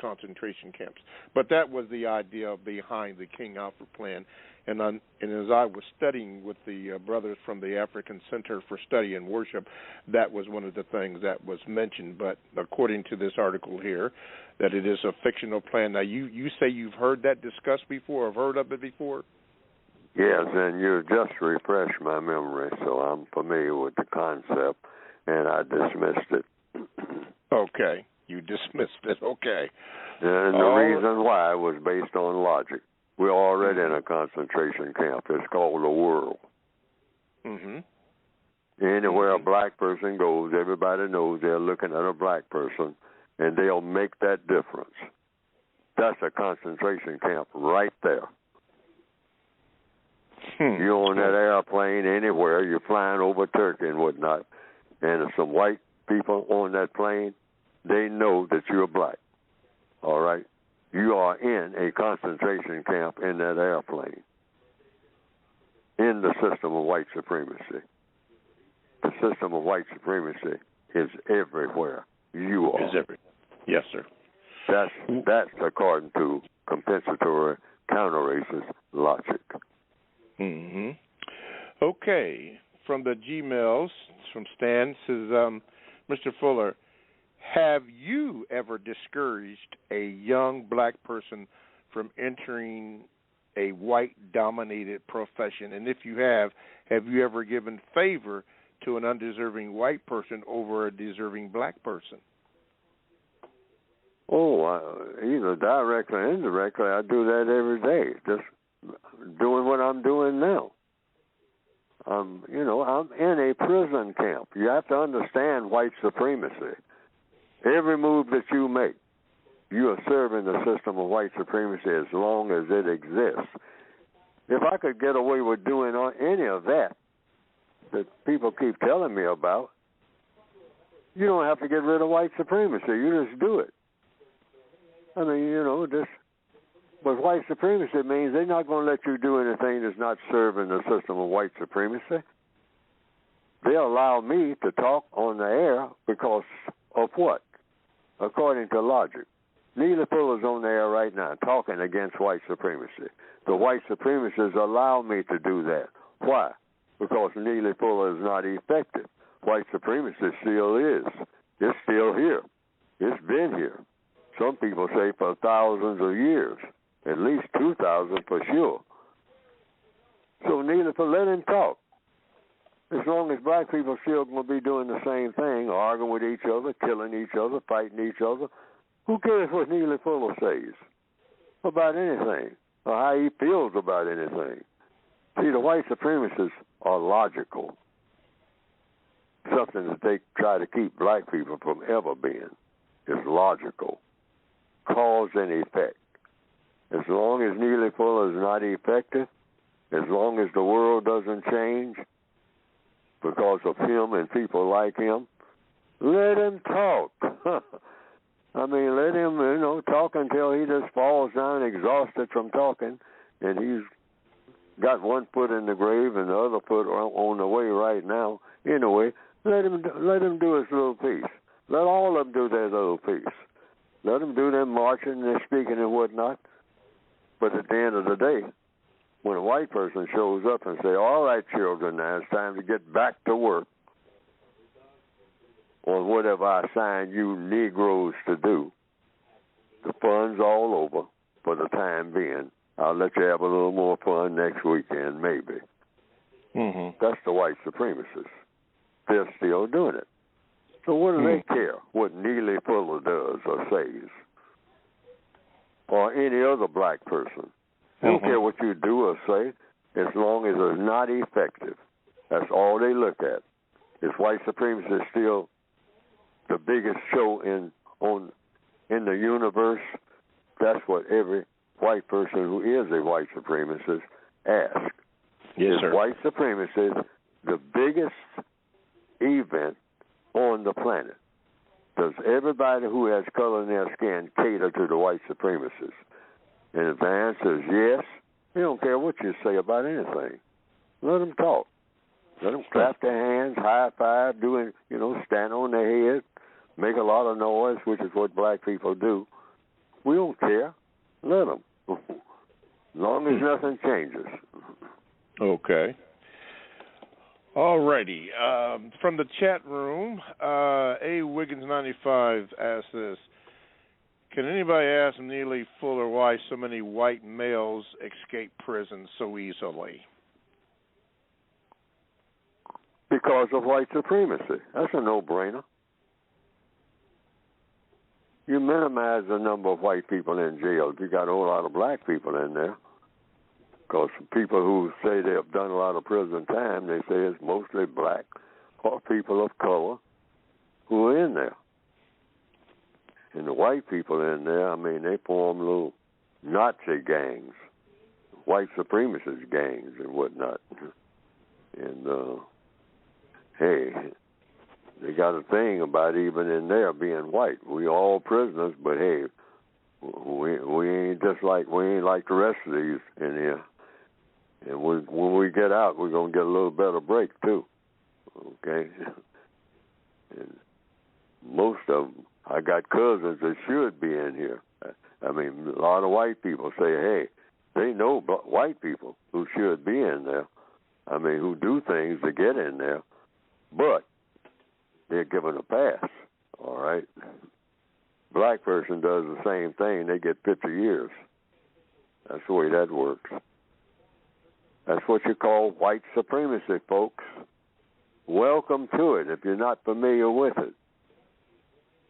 concentration camps. But that was the idea behind the King Alfred Plan. And as I was studying with the brothers from the African Center for Study and Worship, that was one of the things that was mentioned. But according to this article here, that it is a fictional plan. Now, you say you've heard that discussed before, or heard of it before? Yes, and you just refreshed my memory, so I'm familiar with the concept, and I dismissed it. Okay, you dismissed it, okay. And the reason why was based on logic. We're already in a concentration camp. It's called the world. Anywhere a black person goes, everybody knows they're looking at a black person, and they'll make that difference. That's a concentration camp right there. You're on that airplane anywhere, you're flying over Turkey and whatnot, and if some white people on that plane, they know that you're black. All right? You are in a concentration camp in that airplane, in the system of white supremacy. The system of white supremacy is everywhere. You are. Is everywhere. Yes, sir. That's according to compensatory counter-racist logic. Okay. From the Gmails, from Stan, says, Mr. Fuller, have you ever discouraged a young black person from entering a white-dominated profession? And if you have you ever given favor to an undeserving white person over a deserving black person? Either directly or indirectly, I do that every day, just doing what I'm doing now. I'm in a prison camp. You have to understand white supremacy. Every move that you make, you are serving the system of white supremacy as long as it exists. If I could get away with doing any of that people keep telling me about, you don't have to get rid of white supremacy. You just do it. I mean, but white supremacy means they're not going to let you do anything that's not serving the system of white supremacy. They allow me to talk on the air because of what? According to logic. Neely Fuller's on the air right now talking against white supremacy. The white supremacists allow me to do that. Why? Because Neely Fuller is not effective. white supremacy still is. It's still here. It's been here. Some people say for thousands of years, at least 2,000 for sure. So Neely, let him talk. As long as black people still going to be doing the same thing, arguing with each other, killing each other, fighting each other, who cares what Neely Fuller says about anything or how he feels about anything? See, the white supremacists are logical, something that they try to keep black people from ever being. Is logical, cause and effect. As long as Neely Fuller is not effective, as long as the world doesn't change because of him and people like him, let him talk. I mean, let him, talk until he just falls down exhausted from talking, and he's got one foot in the grave and the other foot on the way right now. Anyway, let him do his little piece. Let all of them do their little piece. Let them do their marching and their speaking and whatnot. But at the end of the day, when a white person shows up and say, all right, children, now it's time to get back to work on whatever I assign you Negroes to do, the fun's all over for the time being. I'll let you have a little more fun next weekend, maybe. Mm-hmm. That's the white supremacists. They're still doing it. So what do they care what Neely Fuller does or says? Or any other black person? They don't care what you do or say as long as it's not effective. That's all they look at. Is white supremacy still the biggest show in the universe? That's what every white person who is a white supremacist asks. Yes, sir. Is white supremacy the biggest event on the planet? Does everybody who has color in their skin cater to the white supremacists? And if the answer is yes, they don't care what you say about anything. Let them talk. Let them clap their hands, high five, stand on their head, make a lot of noise, which is what black people do. We don't care. Let them. As long as nothing changes. Okay. All righty. From the chat room, A. Wiggins95 asks this. Can anybody ask Neely Fuller why so many white males escape prison so easily? Because of white supremacy. That's a no-brainer. You minimize the number of white people in jail if you got a whole lot of black people in there. Because people who say they have done a lot of prison time, they say it's mostly black or people of color who are in there. And the white people in there, they form little Nazi gangs, white supremacist gangs and whatnot. And, hey, they got a thing about even in there being white. We all prisoners, but hey, we ain't like the rest of these in here. And when we get out, we're going to get a little better break, too. Okay? And most of them, I got cousins that should be in here. A lot of white people say, hey, they know white people who should be in there. Who do things to get in there, but they're given a pass, all right? Black person does the same thing, they get 50 years. That's the way that works. That's what you call white supremacy, folks. Welcome to it if you're not familiar with it.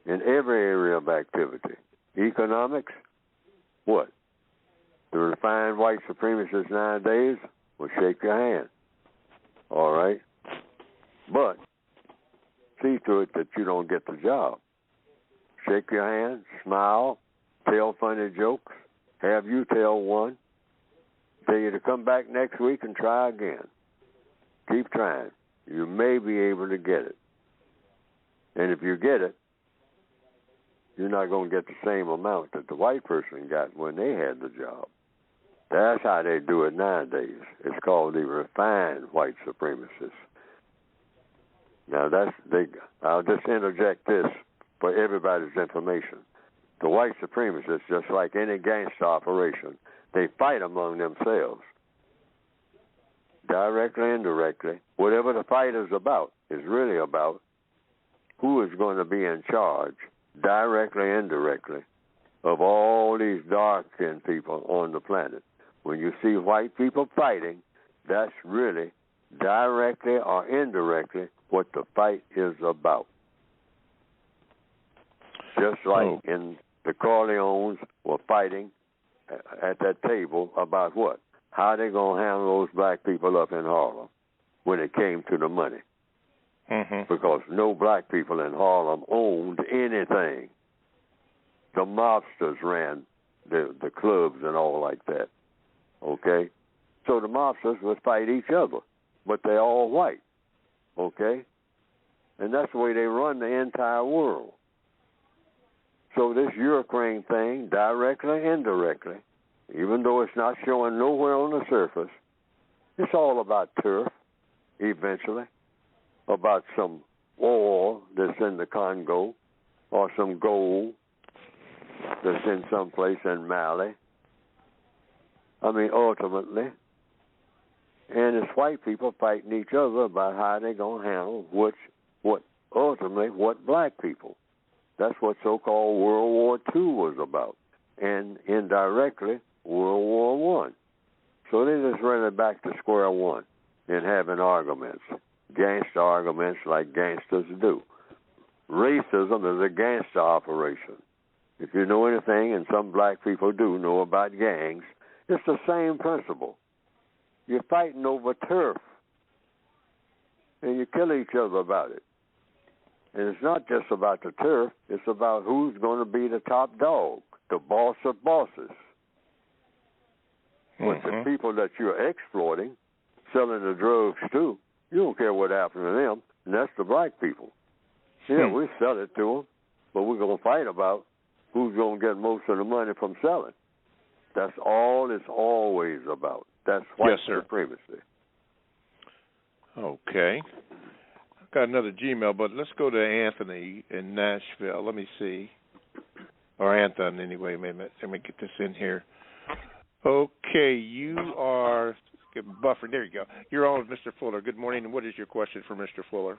In every area of activity. Economics, what? The refined white supremacists nowadays will shake your hand. All right? But see to it that you don't get the job. Shake your hand, smile, tell funny jokes, have you tell one, tell you to come back next week and try again. Keep trying. You may be able to get it. And if you get it, you're not going to get the same amount that the white person got when they had the job. That's how they do it nowadays. It's called the refined white supremacists. Now, I'll just interject this for everybody's information. The white supremacists, just like any gangster operation, they fight among themselves. Directly, indirectly, whatever the fight is about, is really about who is going to be in charge, directly and indirectly, of all these dark-skinned people on the planet. When you see white people fighting, that's really directly or indirectly what the fight is about. Just like in the Corleones were fighting at that table about what? How they going to handle those black people up in Harlem when it came to the money. Mm-hmm. Because no black people in Harlem owned anything. The mobsters ran the clubs and all like that. Okay? So the mobsters would fight each other, but they're all white. Okay? And that's the way they run the entire world. So this Ukraine thing, directly, indirectly, even though it's not showing nowhere on the surface, it's all about turf, eventually, about some oil that's in the Congo, or some gold that's in some place in Mali. I mean, ultimately. And it's white people fighting each other about how they're going to handle what black people. That's what so-called World War II was about, and indirectly World War I. So they just ran it back to square one in having arguments, gangster arguments like gangsters do. Racism is a gangster operation. If you know anything, and some black people do know about gangs, it's the same principle. You're fighting over turf, and you kill each other about it. And it's not just about the turf, it's about who's going to be the top dog, the boss of bosses. But the people that you're exploiting, selling the drugs to, you don't care what happened to them, and that's the black people. Yeah, we sell it to them, but we're going to fight about who's going to get most of the money from selling. That's all it's always about. That's white supremacy. Okay. Got another Gmail, but let's go to Anthony in Nashville. Let me see. Or Anthony, anyway. Let me get this in here. Okay, you are buffering. There you go. You're on with Mr. Fuller. Good morning, and what is your question for Mr. Fuller?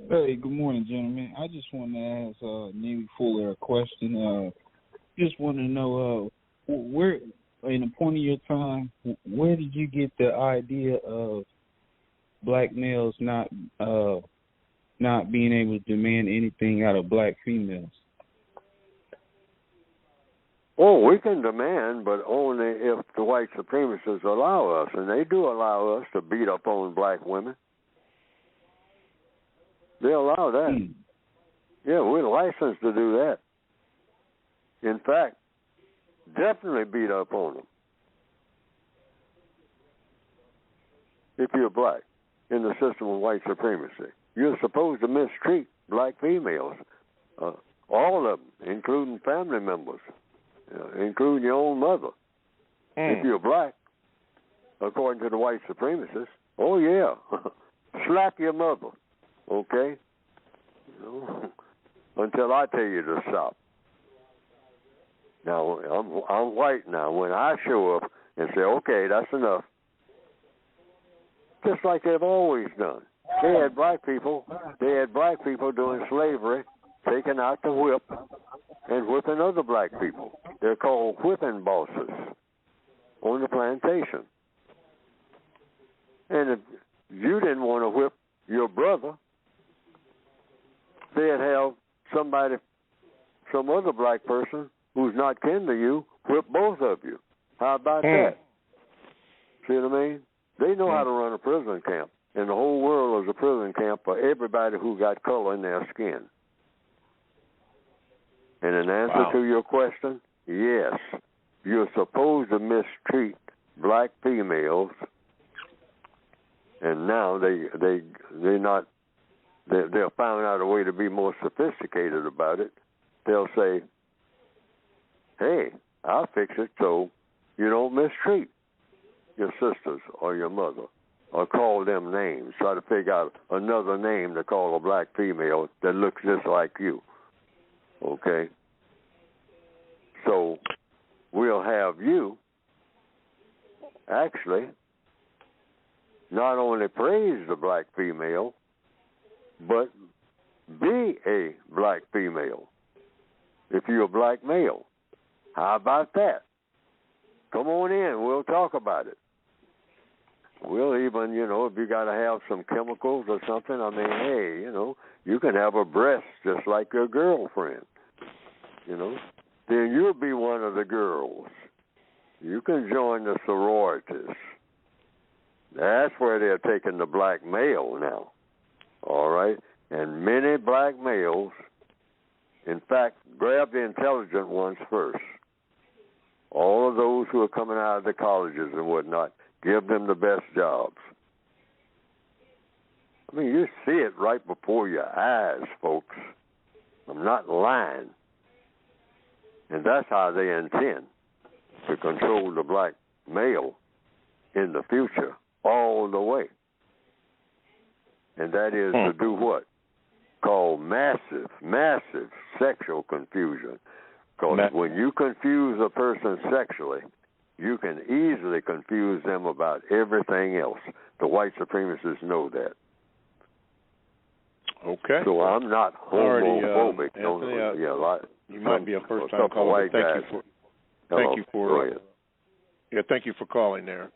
Hey, good morning, gentlemen. I just want to ask Neely Fuller a question. Just want to know, where, in a point of your time, where did you get the idea of black males not being able to demand anything out of black females? Oh, we can demand, but only if the white supremacists allow us, and they do allow us to beat up on black women. They allow that. Yeah, we're licensed to do that. In fact, definitely beat up on them if you're black in the system of white supremacy. You're supposed to mistreat black females, all of them, including family members, including your own mother. If you're black, according to the white supremacists, oh yeah, slap your mother, okay? Until I tell you to stop. Now, I'm white now. When I show up and say, okay, that's enough, just like they've always done. They had black people doing slavery, taking out the whip and whipping other black people. They're called whipping bosses on the plantation. And if you didn't want to whip your brother, they'd have somebody, some other black person who's not kin to you, whip both of you. How about that? See what I mean? They know how to run a prison camp, and the whole world is a prison camp for everybody who got color in their skin. And in answer to your question, yes, you're supposed to mistreat black females, and now they've found out a way to be more sophisticated about it. They'll say, hey, I'll fix it so you don't mistreat your sisters or your mother, or call them names. Try to figure out another name to call a black female that looks just like you. Okay? So we'll have you actually not only praise the black female, but be a black female if you're a black male. How about that? Come on in. We'll talk about it. We'll even, if you got to have some chemicals or something, I mean, hey, you can have a breast just like your girlfriend, Then you'll be one of the girls. You can join the sororities. That's where they're taking the black male now, all right? And many black males, in fact, grab the intelligent ones first. All of those who are coming out of the colleges and whatnot, give them the best jobs. I mean, you see it right before your eyes, folks. I'm not lying. And that's how they intend to control the black male in the future all the way. And that is to do what? Called massive sexual confusion. Because when you confuse a person sexually, you can easily confuse them about everything else. The white supremacists know that. Okay. So I'm not homophobic. Anthony, you might be a first-time caller. Thank you for calling there.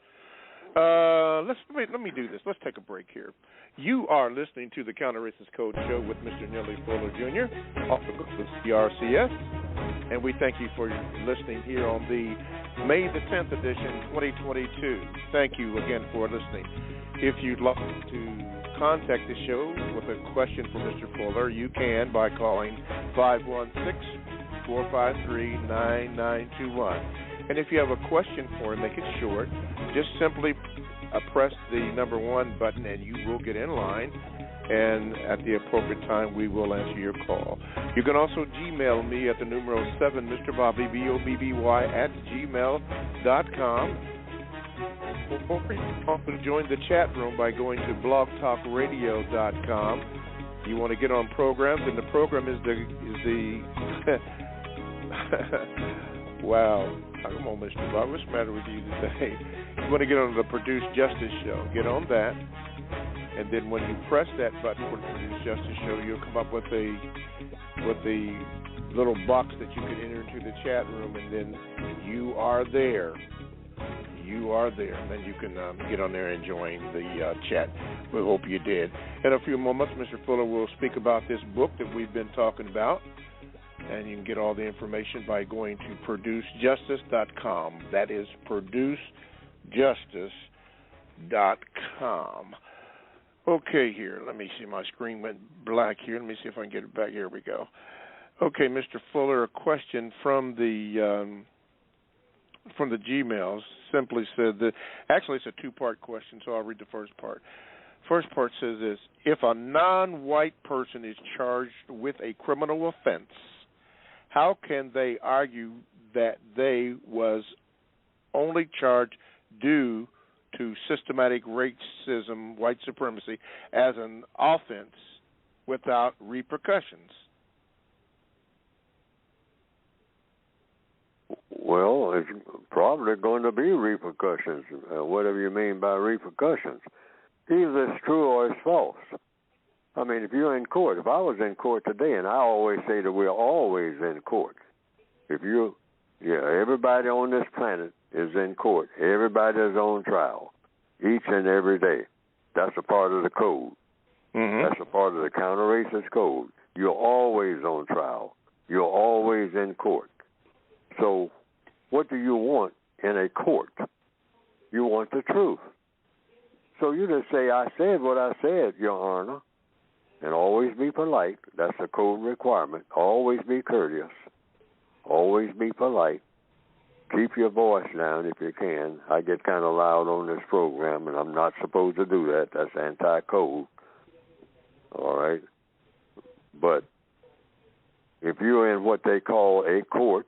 Let me do this. Let's take a break here. You are listening to the Counter-Racist Code Show with Mr. Neely Fuller Jr., author of the CRCS, and we thank you for listening here on the May the 10th edition, 2022. Thank you again for listening. If you'd like to contact the show with a question for Mr. Fuller, you can by calling 516-453-9921. And if you have a question for him, make it short. Just simply press the number 1 button and you will get in line. And at the appropriate time, we will answer your call. You can also Gmail me at the numero 7, Mr. Bobby, BOBBY, @gmail.com. Or you can also join the chat room by going to blogtalkradio.com. You want to get on programs, and the program is the wow. Come on, Mr. Bob. What's the matter with you today? You want to get on the Produce Justice Show. Get on that. And then when you press that button for the Produce Justice Show, you'll come up with a little box that you can enter into the chat room, and then you are there. You are there. And then you can get on there and join the chat. We hope you did. In a few moments, Mr. Fuller will speak about this book that we've been talking about. And you can get all the information by going to producejustice.com. That is producejustice.com. Okay, here. Let me see. My screen went black here. Let me see if I can get it back. Here we go. Okay, Mr. Fuller, a question from the Gmails simply said that, actually it's a 2-part question, so I'll read the first part. First part says this: if a non-white person is charged with a criminal offense, how can they argue that they was only charged due to systematic racism, white supremacy, as an offense without repercussions? Well, it's probably going to be repercussions, whatever you mean by repercussions. Either it's true or it's false. I mean, if you're in court, if I was in court today, and I always say that we're always in court. Everybody on this planet is in court. Everybody is on trial, each and every day. That's a part of the code. Mm-hmm. That's a part of the counter-racist code. You're always on trial. You're always in court. So what do you want in a court? You want the truth. So you just say, I said what I said, Your Honor, and always be polite. That's a code requirement. Always be courteous. Always be polite. Keep your voice down if you can. I get kind of loud on this program, and I'm not supposed to do that. That's anti-code. All right? But if you're in what they call a court,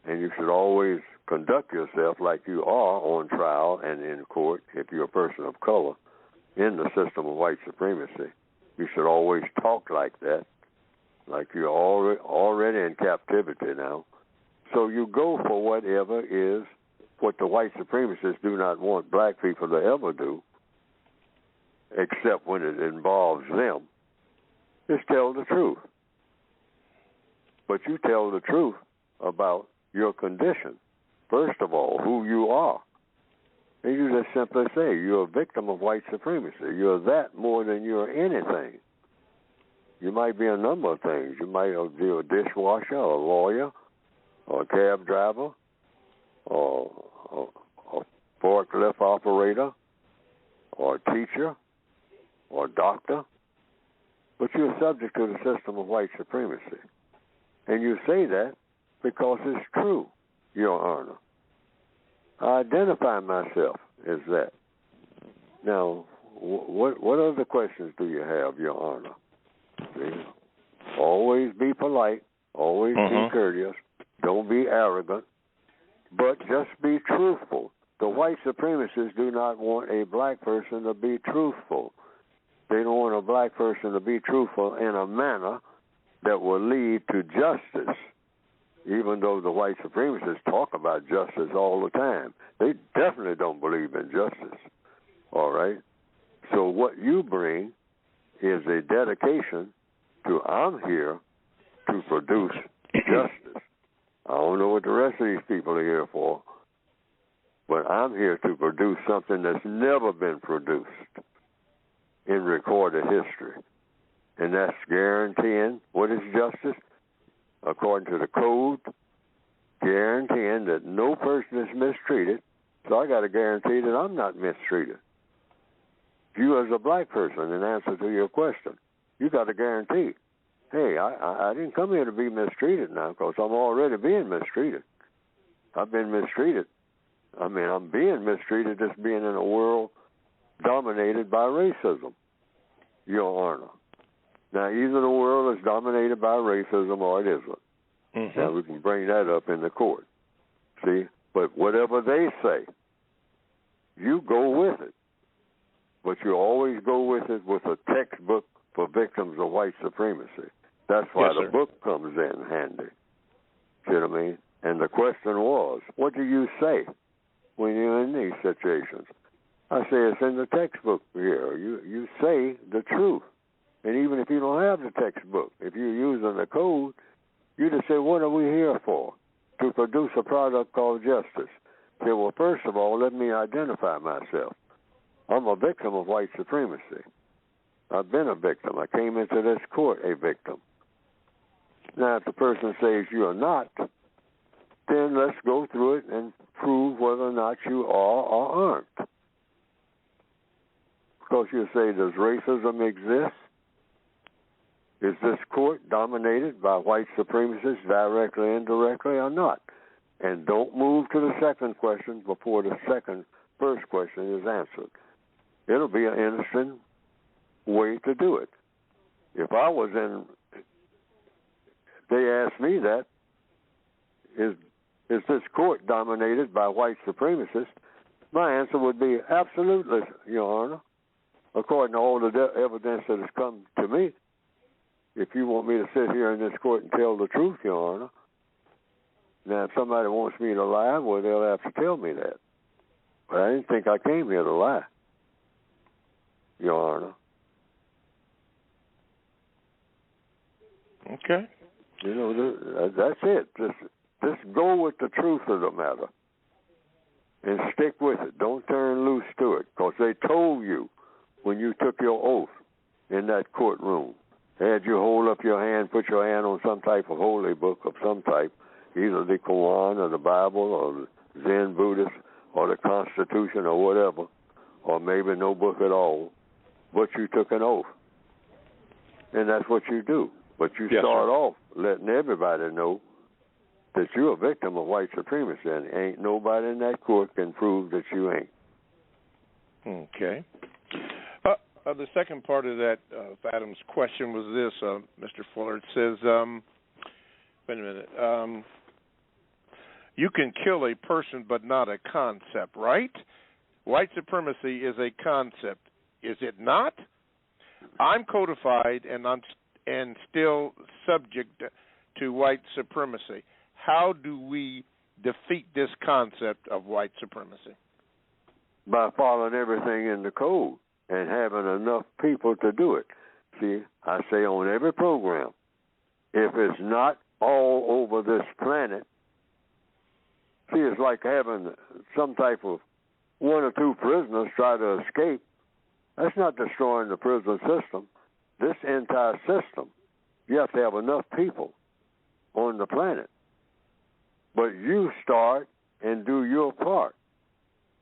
and you should always conduct yourself like you are on trial and in court if you're a person of color in the system of white supremacy. You should always talk like that, like you're already in captivity now. So you go for whatever is what the white supremacists do not want black people to ever do, except when it involves them, is tell the truth. But you tell the truth about your condition. First of all, who you are. And you just simply say, you're a victim of white supremacy. You're that more than you're anything. You might be a number of things. You might be a dishwasher, or a lawyer, or a cab driver, or a forklift operator, or a teacher, or a doctor. But you're subject to the system of white supremacy. And you say that because it's true, Your Honor. I identify myself as that. Now, what other questions do you have, Your Honor? See? Always be polite. Always be courteous. Don't be arrogant. But just be truthful. The white supremacists do not want a black person to be truthful. They don't want a black person to be truthful in a manner that will lead to justice. Even though the white supremacists talk about justice all the time, they definitely don't believe in justice. All right? So what you bring is a dedication to, I'm here to produce justice. I don't know what the rest of these people are here for, but I'm here to produce something that's never been produced in recorded history. And that's guaranteeing, what is justice? According to the code, guaranteeing that no person is mistreated. So I got to guarantee that I'm not mistreated. You as a black person, in answer to your question, you got to guarantee, hey, I didn't come here to be mistreated now because I'm already being mistreated. I've been mistreated. I mean, I'm being mistreated just being in a world dominated by racism, Your Honor. Now, either the world is dominated by racism or it isn't. Now, we can bring that up in the court. See? But whatever they say, you go with it. But you always go with it with a textbook for victims of white supremacy. That's why the book comes in handy. See what I mean? And the question was, what do you say when you're in these situations? I say it's in the textbook here. You say the truth. And even if you don't have the textbook, if you're using the code, you just say, what are we here for? To produce a product called justice. Say, well, first of all, let me identify myself. I'm a victim of white supremacy. I've been a victim. I came into this court a victim. Now, if the person says you're not, then let's go through it and prove whether or not you are or aren't. Because you say, does racism exist? Is this court dominated by white supremacists directly, indirectly, or not? And don't move to the second question before the first question is answered. It'll be an interesting way to do it. If I was in, they asked me that, is this court dominated by white supremacists? My answer would be absolutely, Your Honor, according to all the evidence that has come to me. If you want me to sit here in this court and tell the truth, Your Honor, now if somebody wants me to lie, well, they'll have to tell me that. But I didn't think I came here to lie, Your Honor. Okay. You know, that's it. Just go with the truth of the matter and stick with it. Don't turn loose to it, because they told you when you took your oath in that courtroom. They had you hold up your hand, put your hand on some type of holy book of some type, either the Quran or the Bible or the Zen Buddhist or the Constitution or whatever, or maybe no book at all, but you took an oath. And that's what you do. But you start off letting everybody know that you're a victim of white supremacy, and ain't nobody in that court can prove that you ain't. Okay. The second part of that, Adam's question was this, Mr. Fuller. It says, wait a minute, you can kill a person but not a concept, right? White supremacy is a concept, is it not? I'm codified and still subject to white supremacy. How do we defeat this concept of white supremacy? By following everything in the code and having enough people to do it. See, I say on every program, if it's not all over this planet, see, it's like having some type of 1 or 2 prisoners try to escape. That's not destroying the prison system. This entire system, you have to have enough people on the planet. But you start and do your part.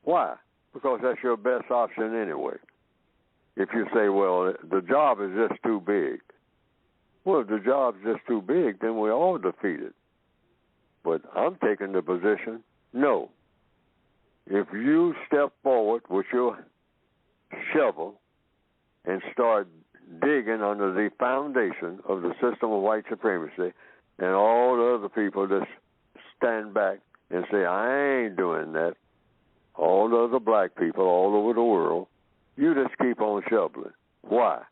Why? Because that's your best option anyway. If you say, well, the job is just too big. Well, if the job's just too big, then we're all defeated. But I'm taking the position, no. If you step forward with your shovel and start digging under the foundation of the system of white supremacy, and all the other people just stand back and say, I ain't doing that, all the other black people all over the world, you just keep on shoveling. Why?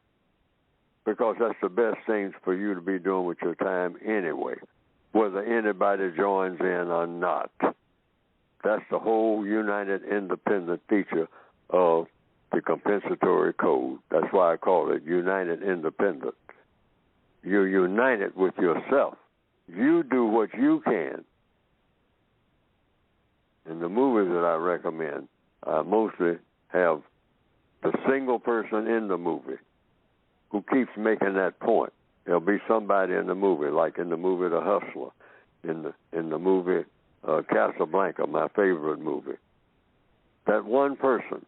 Because that's the best things for you to be doing with your time anyway, whether anybody joins in or not. That's the whole united independent feature of the compensatory code. That's why I call it united independent. You're united with yourself. You do what you can. In the movies that I recommend, I mostly have the single person in the movie who keeps making that point. There'll be somebody in the movie, like in the movie The Hustler, in the movie Casablanca, my favorite movie. That one person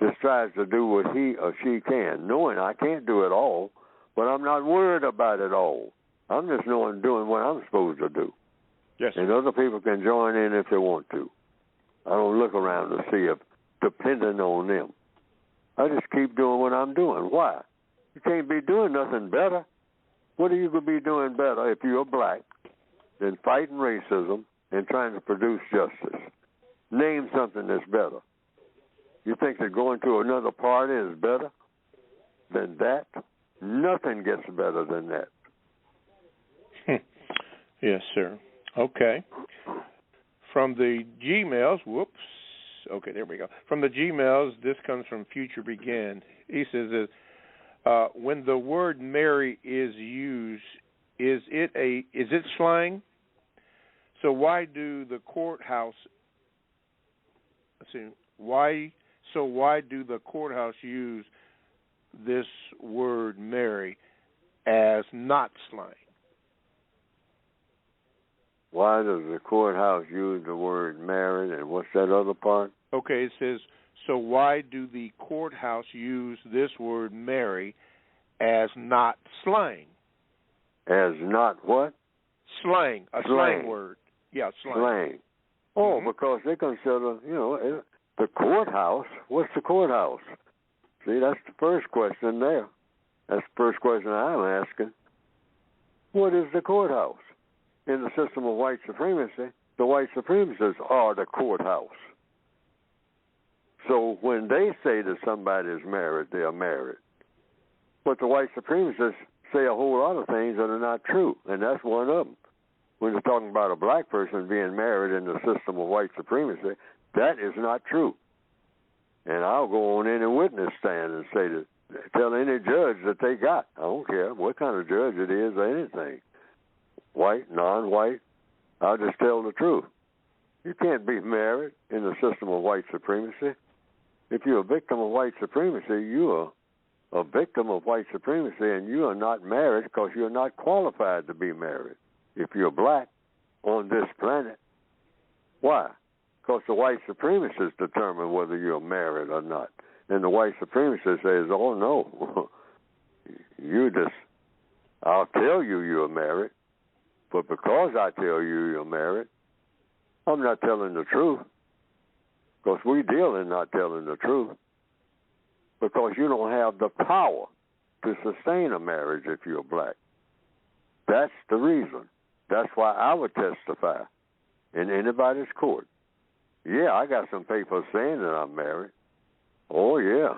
just tries to do what he or she can, knowing I can't do it all, but I'm not worried about it all. I'm just doing what I'm supposed to do. Yes. And other people can join in if they want to. I don't look around to see if depending on them. I just keep doing what I'm doing. Why? You can't be doing nothing better. What are you going to be doing better if you're black than fighting racism and trying to produce justice? Name something that's better. You think that going to another party is better than that? Nothing gets better than that. Yes, sir. Okay. From the Gmails, whoops. Okay, there we go. From the Gmails, this comes from Future Begin. He says that when the word Mary is used, is it slang? So why do the courthouse? Why do the courthouse use this word Mary as not slang? Why does the courthouse use the word married, and what's that other part? Okay, it says, so why do the courthouse use this word Mary as not slang? As not what? Slang, slang word. Yeah, slang. Oh, because they consider, the courthouse. What's the courthouse? See, that's the first question there. That's the first question I'm asking. What is the courthouse? In the system of white supremacy, the white supremacists are the courthouse. So when they say that somebody is married, they are married. But the white supremacists say a whole lot of things that are not true, and that's one of them. When they're talking about a black person being married in the system of white supremacy, that is not true. And I'll go on any witness stand and say that, tell any judge that they got. I don't care what kind of judge it is or anything. White, non-white, I'll just tell the truth. You can't be married in the system of white supremacy. If you're a victim of white supremacy, you are a victim of white supremacy, and you are not married because you're not qualified to be married. If you're black on this planet, why? Because the white supremacists determine whether you're married or not. And the white supremacist says, oh, no, I'll tell you you're married. But because I tell you you're married, I'm not telling the truth. Because we deal in not telling the truth. Because you don't have the power to sustain a marriage if you're black. That's the reason. That's why I would testify in anybody's court. Yeah, I got some papers saying that I'm married. Oh, yeah.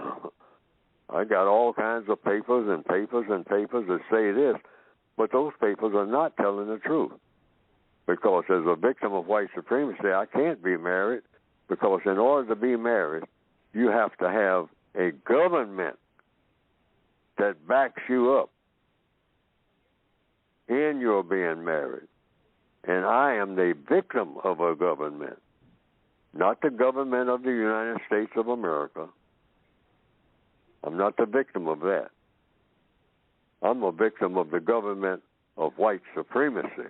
I got all kinds of papers and papers and papers that say this. But those papers are not telling the truth. Because as a victim of white supremacy, I can't be married because in order to be married, you have to have a government that backs you up in your being married. And I am the victim of a government, not the government of the United States of America. I'm not the victim of that. I'm a victim of the government of white supremacy.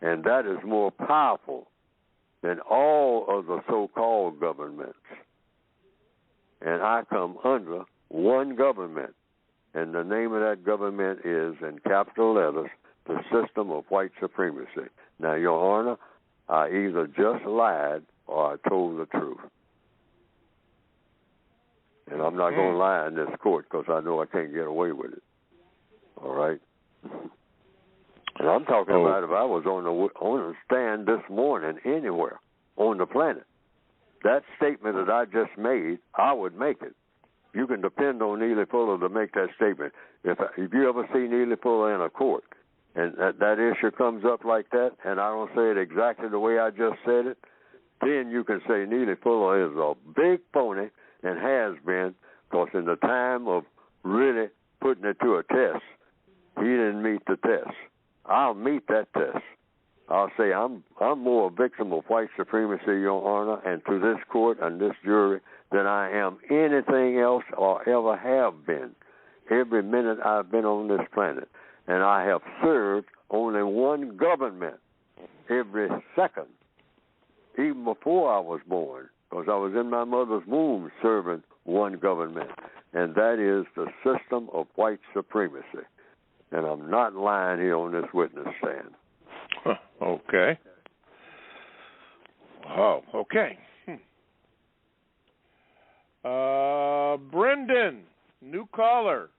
And that is more powerful than all of the so-called governments. And I come under one government. And the name of that government is, in capital letters, the system of white supremacy. Now, Your Honor, I either just lied or I told the truth. And I'm not going to lie in this court because I know I can't get away with it. All right? And I'm talking about if I was on the stand this morning anywhere on the planet, that statement that I just made, I would make it. You can depend on Neely Fuller to make that statement. If you ever see Neely Fuller in a court and that issue comes up like that and I don't say it exactly the way I just said it, then you can say Neely Fuller is a big phony and has been, because in the time of really putting it to a test, he didn't meet the test. I'll meet that test. I'll say I'm more a victim of white supremacy, Your Honor, and to this court and this jury than I am anything else or ever have been. Every minute I've been on this planet. And I have served only one government every second, even before I was born, because I was in my mother's womb serving one government, and that is the system of white supremacy. And I'm not lying here on this witness stand. Okay. Oh, okay. Brendan, new caller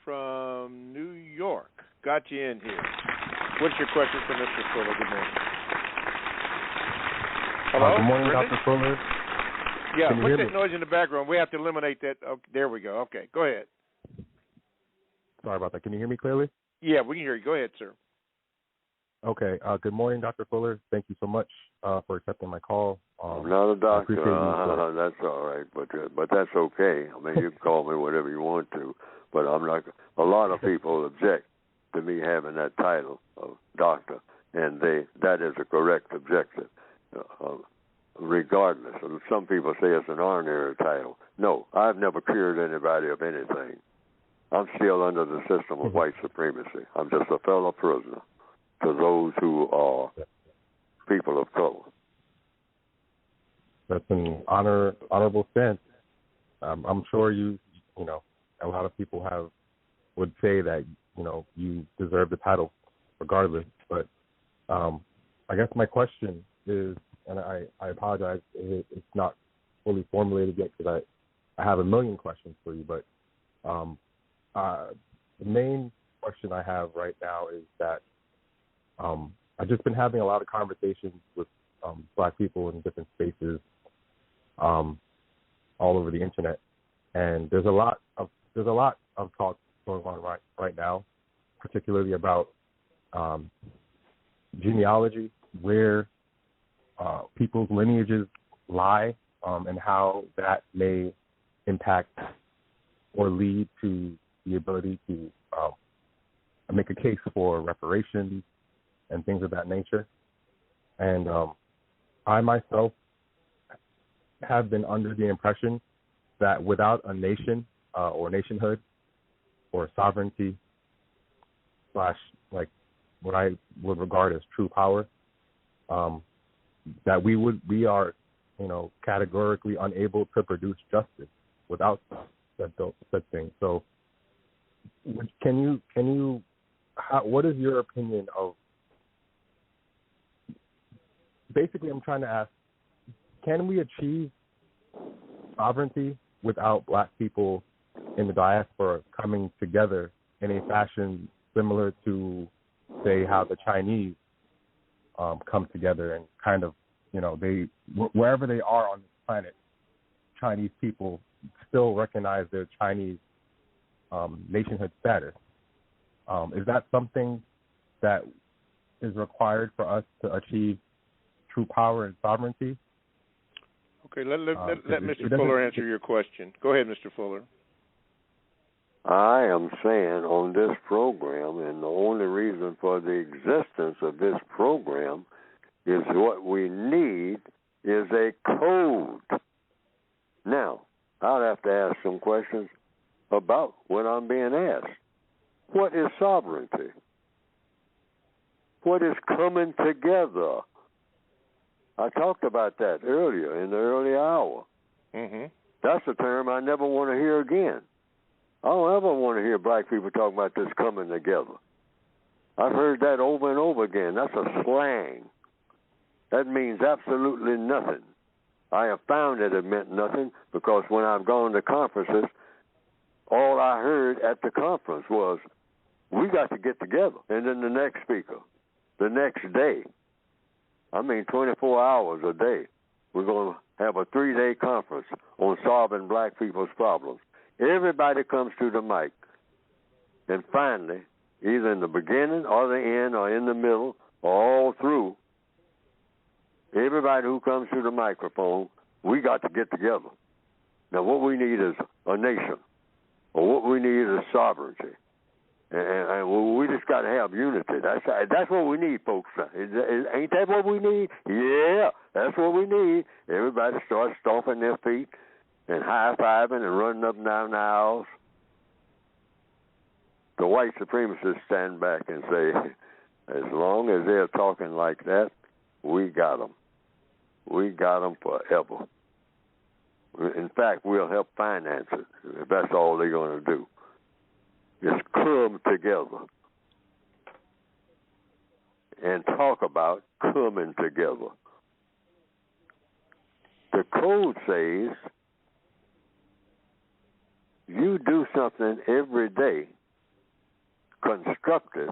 from New York. Got you in here. What's your question for Mr. Fuller? Good morning. Hello? Good morning, Brendan? Dr. Fuller. Yeah, Can you what's hear that me? noise in the background? We have to eliminate that. Oh, there we go. Okay, go ahead. Sorry about that. Can you hear me clearly? Yeah, we can hear you. Go ahead, sir. Okay. Good morning, Dr. Fuller. Thank you so much for accepting my call. I'm not a doctor. That's all right, but that's okay. I mean, you can call me whatever you want to, but I'm not. A lot of people object to me having that title of doctor, and that is a correct objective, regardless. Some people say it's an honorary title. No, I've never cured anybody of anything. I'm still under the system of white supremacy. I'm just a fellow prisoner to those who are people of color. That's an honorable stance. I'm sure you know, a lot of people would say that, you know, you deserve the title regardless. But I guess my question is, and I apologize if it's not fully formulated yet because I have a million questions for you, but the main question I have right now is that I've just been having a lot of conversations with Black people in different spaces all over the internet, and there's a lot of talk going on right now, particularly about genealogy, where people's lineages lie, and how that may impact or lead to the ability to make a case for reparations and things of that nature. And I myself have been under the impression that without a nation or nationhood or sovereignty / like what I would regard as true power, that we are, you know, categorically unable to produce justice without such thing. So can you what is your opinion of, basically I'm trying to ask, can we achieve sovereignty without Black people in the diaspora coming together in a fashion similar to, say, how the Chinese come together and kind of, you know, they wherever they are on this planet, Chinese people still recognize their Chinese nationhood status. Is that something that is required for us to achieve true power and sovereignty? Okay, let Mr. Fuller answer your question. Go ahead, Mr. Fuller. I am saying on this program, and the only reason for the existence of this program is what we need is a code. Now, I'll have to ask some questions about what I'm being asked. What is sovereignty? What is coming together? I talked about that earlier in the early hour. Mm-hmm. That's a term I never want to hear again. I don't ever want to hear black people talk about this coming together. I've heard that over and over again. That's a slang. That means absolutely nothing. I have found that it meant nothing because when I've gone to conferences, all I heard at the conference was, we got to get together. And then the next speaker, the next day, 24 hours a day, we're going to have a 3-day conference on solving black people's problems. Everybody comes to the mic. And finally, either in the beginning or the end or in the middle or all through, everybody who comes to the microphone, we got to get together. Now, what we need is a nation, or what we need is sovereignty. And we just got to have unity. That's what we need, folks. Ain't that what we need? Yeah, that's what we need. Everybody starts stomping their feet and high-fiving and running up and down the aisles. The white supremacists stand back and say, as long as they're talking like that, we got them. We got them forever. In fact, we'll help finance it if that's all they're going to do. Just come together and talk about coming together. The code says you do something every day constructive.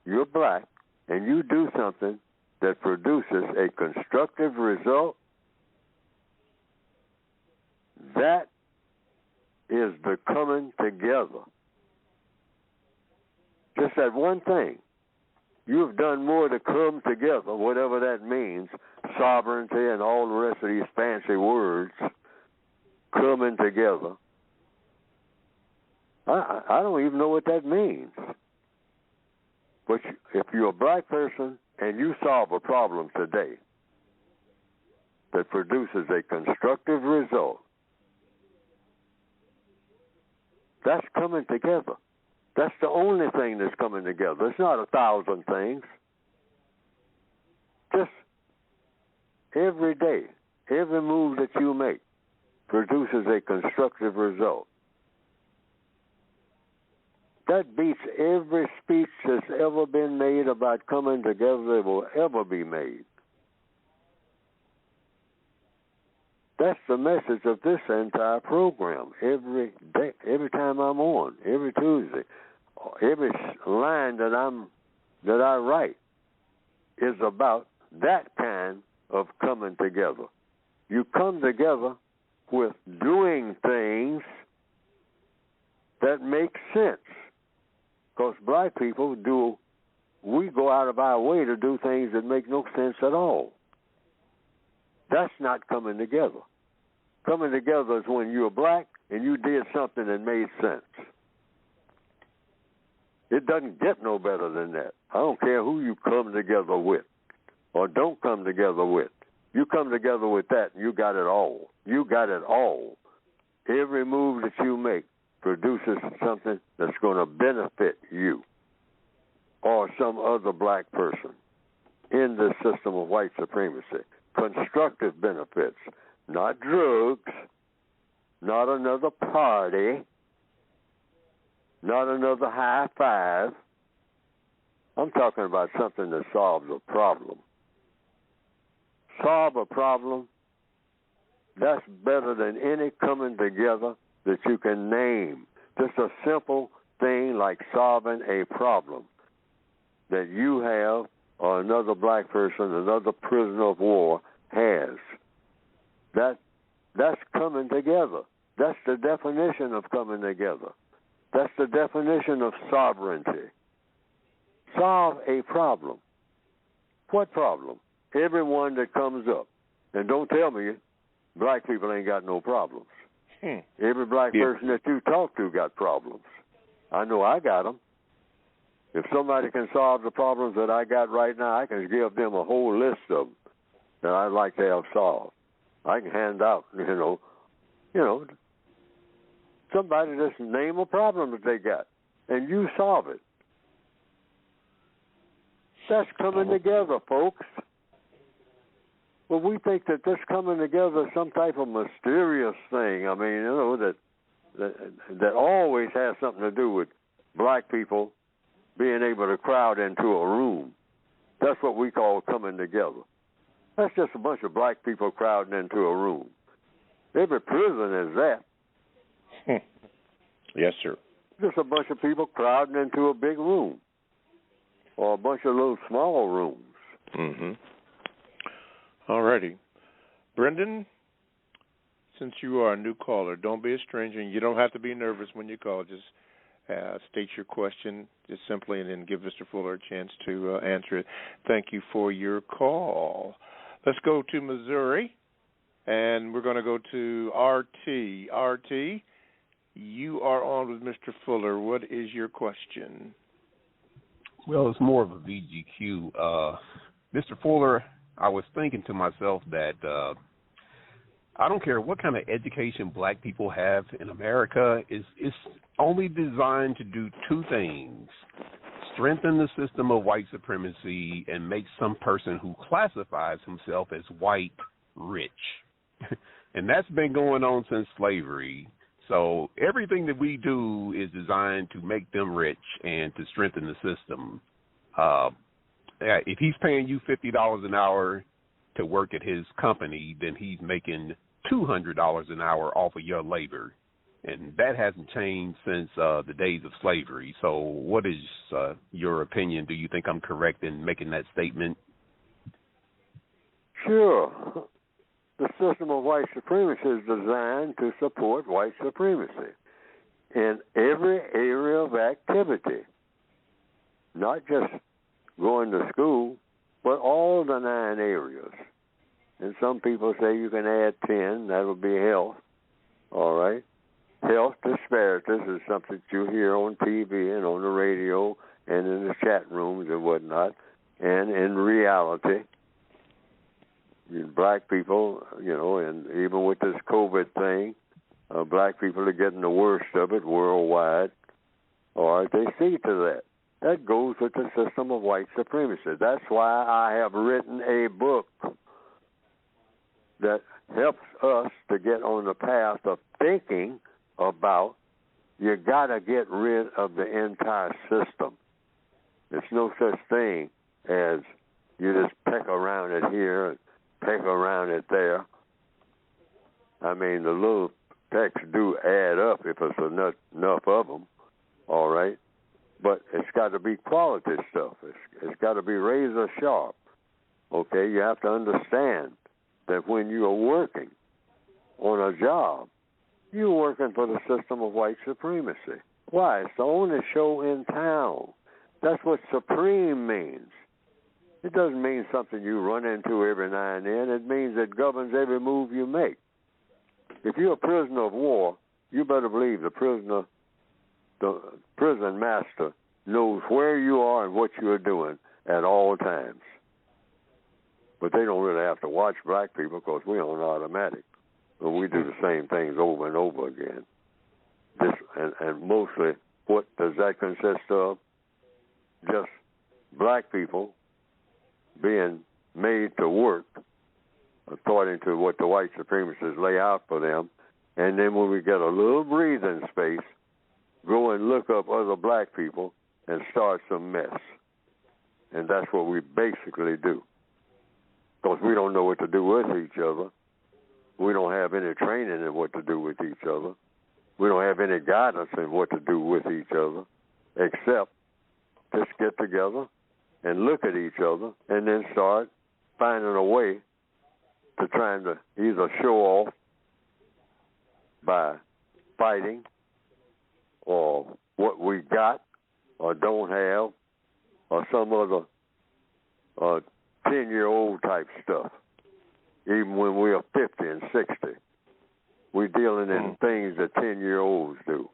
You're black, and you do something that produces a constructive result. That is the coming together. Just that one thing. You've done more to come together, whatever that means, sovereignty and all the rest of these fancy words, coming together. I don't even know what that means. But if you're a black person and you solve a problem today that produces a constructive result, that's coming together. That's the only thing that's coming together. It's not 1,000 things. Just every day, every move that you make produces a constructive result. That beats every speech that's ever been made about coming together that will ever be made. That's the message of this entire program. Every day, every time I'm on, every Tuesday, every line that I write is about that kind of coming together. You come together with doing things that make sense. Because black people we go out of our way to do things that make no sense at all. That's not coming together. Coming together is when you're black and you did something that made sense. It doesn't get no better than that. I don't care who you come together with or don't come together with. You come together with that and you got it all. You got it all. Every move that you make produces something that's going to benefit you or some other black person in this system of white supremacy. Constructive benefits, not drugs, not another party, not another high five. I'm talking about something that solves a problem. Solve a problem, that's better than any coming together that you can name. Just a simple thing like solving a problem that you have or another black person, another prisoner of war has. That's coming together. That's the definition of coming together. That's the definition of sovereignty. Solve a problem. What problem? Every one that comes up. And don't tell me black people ain't got no problems. Every black person that you talk to got problems. I know I got them. If somebody can solve the problems that I got right now, I can give them a whole list of them that I'd like to have solved. I can hand out, somebody just name a problem that they got, and you solve it. That's coming together, folks. Well, we think that this coming together is some type of mysterious thing. I mean, that always has something to do with black people being able to crowd into a room. That's what we call coming together. That's just a bunch of black people crowding into a room. Every prison is that. Yes, sir. Just a bunch of people crowding into a big room or a bunch of little small rooms. Mm-hmm. All righty. Brendan, since you are a new caller, don't be a stranger, and you don't have to be nervous when you call. Just state your question just simply and then give Mr. Fuller a chance to answer it. Thank you for your call. Let's go to Missouri, and we're going to go to RT. RT, you are on with Mr. Fuller. What is your question? Well, it's more of a VGQ. Mr. Fuller, I was thinking to myself that I don't care what kind of education black people have in America, it's only designed to do two things: strengthen the system of white supremacy and make some person who classifies himself as white rich. And that's been going on since slavery. So everything that we do is designed to make them rich and to strengthen the system. If he's paying you $50 an hour to work at his company, then he's making $200 an hour off of your labor. And that hasn't changed since the days of slavery. So what is your opinion? Do you think I'm correct in making that statement? Sure. The system of white supremacy is designed to support white supremacy in every area of activity, not just going to school, but all the 9 areas. And some people say you can add 10, that would be health, all right? Health disparities is something you hear on TV and on the radio and in the chat rooms and whatnot. And in reality, black people, and even with this COVID thing, black people are getting the worst of it worldwide. All right, they see to that. That goes with the system of white supremacy. That's why I have written a book that helps us to get on the path of thinking about you got to get rid of the entire system. There's no such thing as you just peck around it here and peck around it there. I mean, the little pecks do add up if there's enough of them, all right? But it's got to be quality stuff. It's got to be razor sharp, okay? You have to understand that when you are working on a job, you're working for the system of white supremacy. Why? It's the only show in town. That's what supreme means. It doesn't mean something you run into every now and then. It means it governs every move you make. If you're a prisoner of war, you better believe the prison master knows where you are and what you are doing at all times. But they don't really have to watch black people because we're on automatic. But we do the same things over and over again. And mostly, what does that consist of? Just black people being made to work according to what the white supremacists lay out for them. And then when we get a little breathing space, go and look up other black people and start some mess. And that's what we basically do. Because we don't know what to do with each other. We don't have any training in what to do with each other. We don't have any guidance in what to do with each other, except just get together and look at each other and then start finding a way to trying to either show off by fighting or what we got or don't have or some other 10-year-old type stuff. even when we are 50 and 60. We're dealing in things that 10-year-olds do.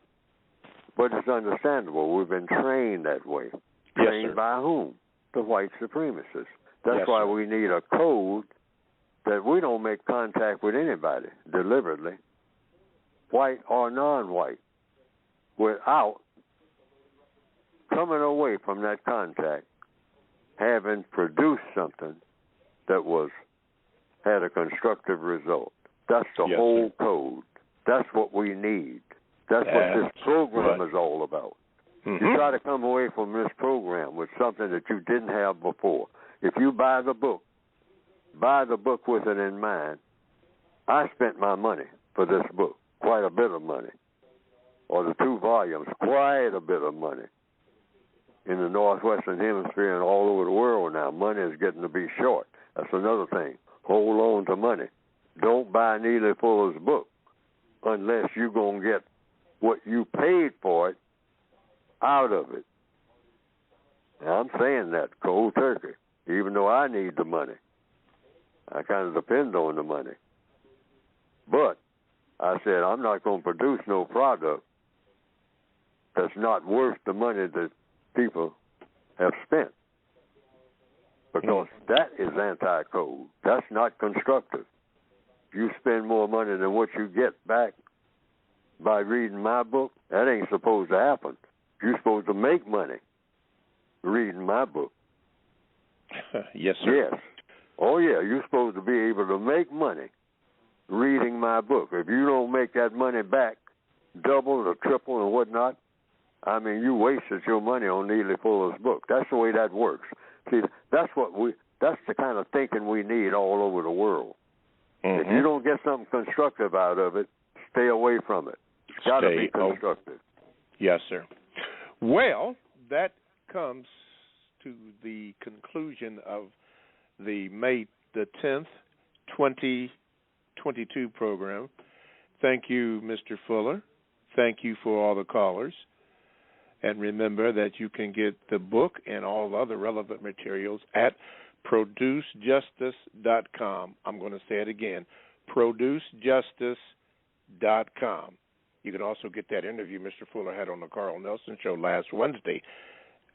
But it's understandable. We've been trained that way. Trained by whom? The white supremacists. That's why we need a code that we don't make contact with anybody deliberately, white or non-white, without coming away from that contact, having produced something that had a constructive result. That's the whole code. That's what we need. That's what this program is all about. You try to come away from this program with something that you didn't have before. If you buy the book with it in mind. I spent my money for this book, quite a bit of money. Or the 2 volumes, quite a bit of money. In the Northwestern Hemisphere and all over the world now, money is getting to be short. That's another thing. Hold on to money. Don't buy Neely Fuller's book unless you're going to get what you paid for it out of it. Now, I'm saying that cold turkey, even though I need the money. I kind of depend on the money. But I said I'm not going to produce no product that's not worth the money that people have spent. Because that is anti-code. That's not constructive. You spend more money than what you get back by reading my book, that ain't supposed to happen. You're supposed to make money reading my book. Yes, sir. Yes. Oh, yeah, you're supposed to be able to make money reading my book. If you don't make that money back, double or triple and whatnot, I mean, you wasted your money on Neely Fuller's book. That's the way that works. See, that's the kind of thinking we need all over the world. If you don't get something constructive out of it, stay away from it. It's got to be constructive. Yes, sir. Well, that comes to the conclusion of the May the 10th, 2022 program. Thank you, Mr. Fuller. Thank you for all the callers. And remember that you can get the book and all other relevant materials at producejustice.com. I'm going to say it again, producejustice.com. You can also get that interview Mr. Fuller had on the Carl Nelson Show last Wednesday.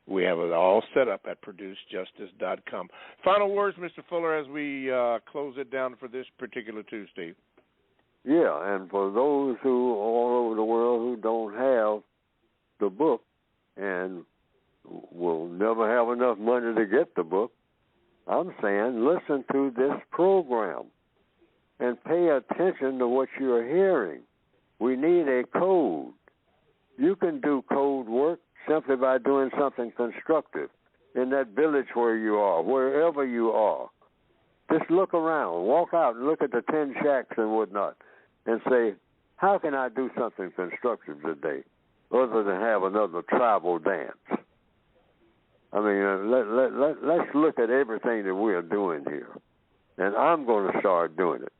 We have it all set up at producejustice.com. Final words, Mr. Fuller, as we close it down for this particular Tuesday. Yeah, and for those who all over the world who don't have the book and will never have enough money to get the book, I'm saying listen to this program and pay attention to what you're hearing. We need a code. You can do code work simply by doing something constructive in that village where you are, wherever you are. Just look around, walk out and look at the 10 shacks and whatnot and say, how can I do something constructive today other than have another tribal dance? I mean, let's look at everything that we're doing here. And I'm going to start doing it,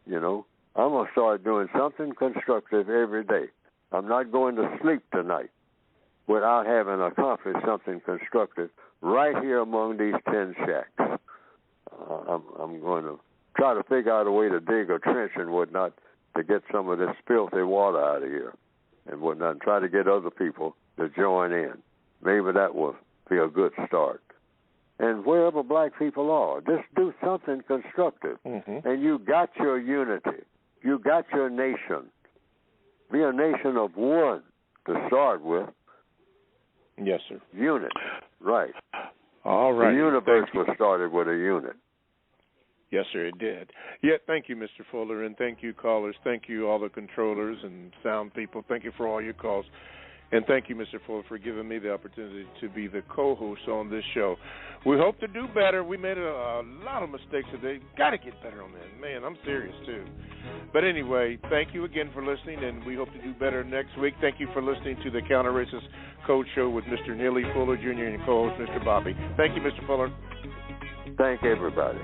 you know. I'm going to start doing something constructive every day. I'm not going to sleep tonight without having accomplished something constructive right here among these 10 shacks. I'm going to try to figure out a way to dig a trench and whatnot to get some of this filthy water out of here and whatnot, and try to get other people to join in. Maybe that will be a good start. And wherever black people are, just do something constructive. And you got your unity. You got your nation. Be a nation of one to start with. Yes, sir. Unit. Right. All right. The universe was started with a unit. Yes, sir, it did. Yeah, thank you, Mr. Fuller, and thank you, callers. Thank you, all the controllers and sound people. Thank you for all your calls. And thank you, Mr. Fuller, for giving me the opportunity to be the co-host on this show. We hope to do better. We made a lot of mistakes today. Got to get better on that. Man, I'm serious, too. But anyway, thank you again for listening, and we hope to do better next week. Thank you for listening to the Counter-Racist Code Show with Mr. Neely Fuller, Jr. and co-host Mr. Bobby. Thank you, Mr. Fuller. Thank everybody.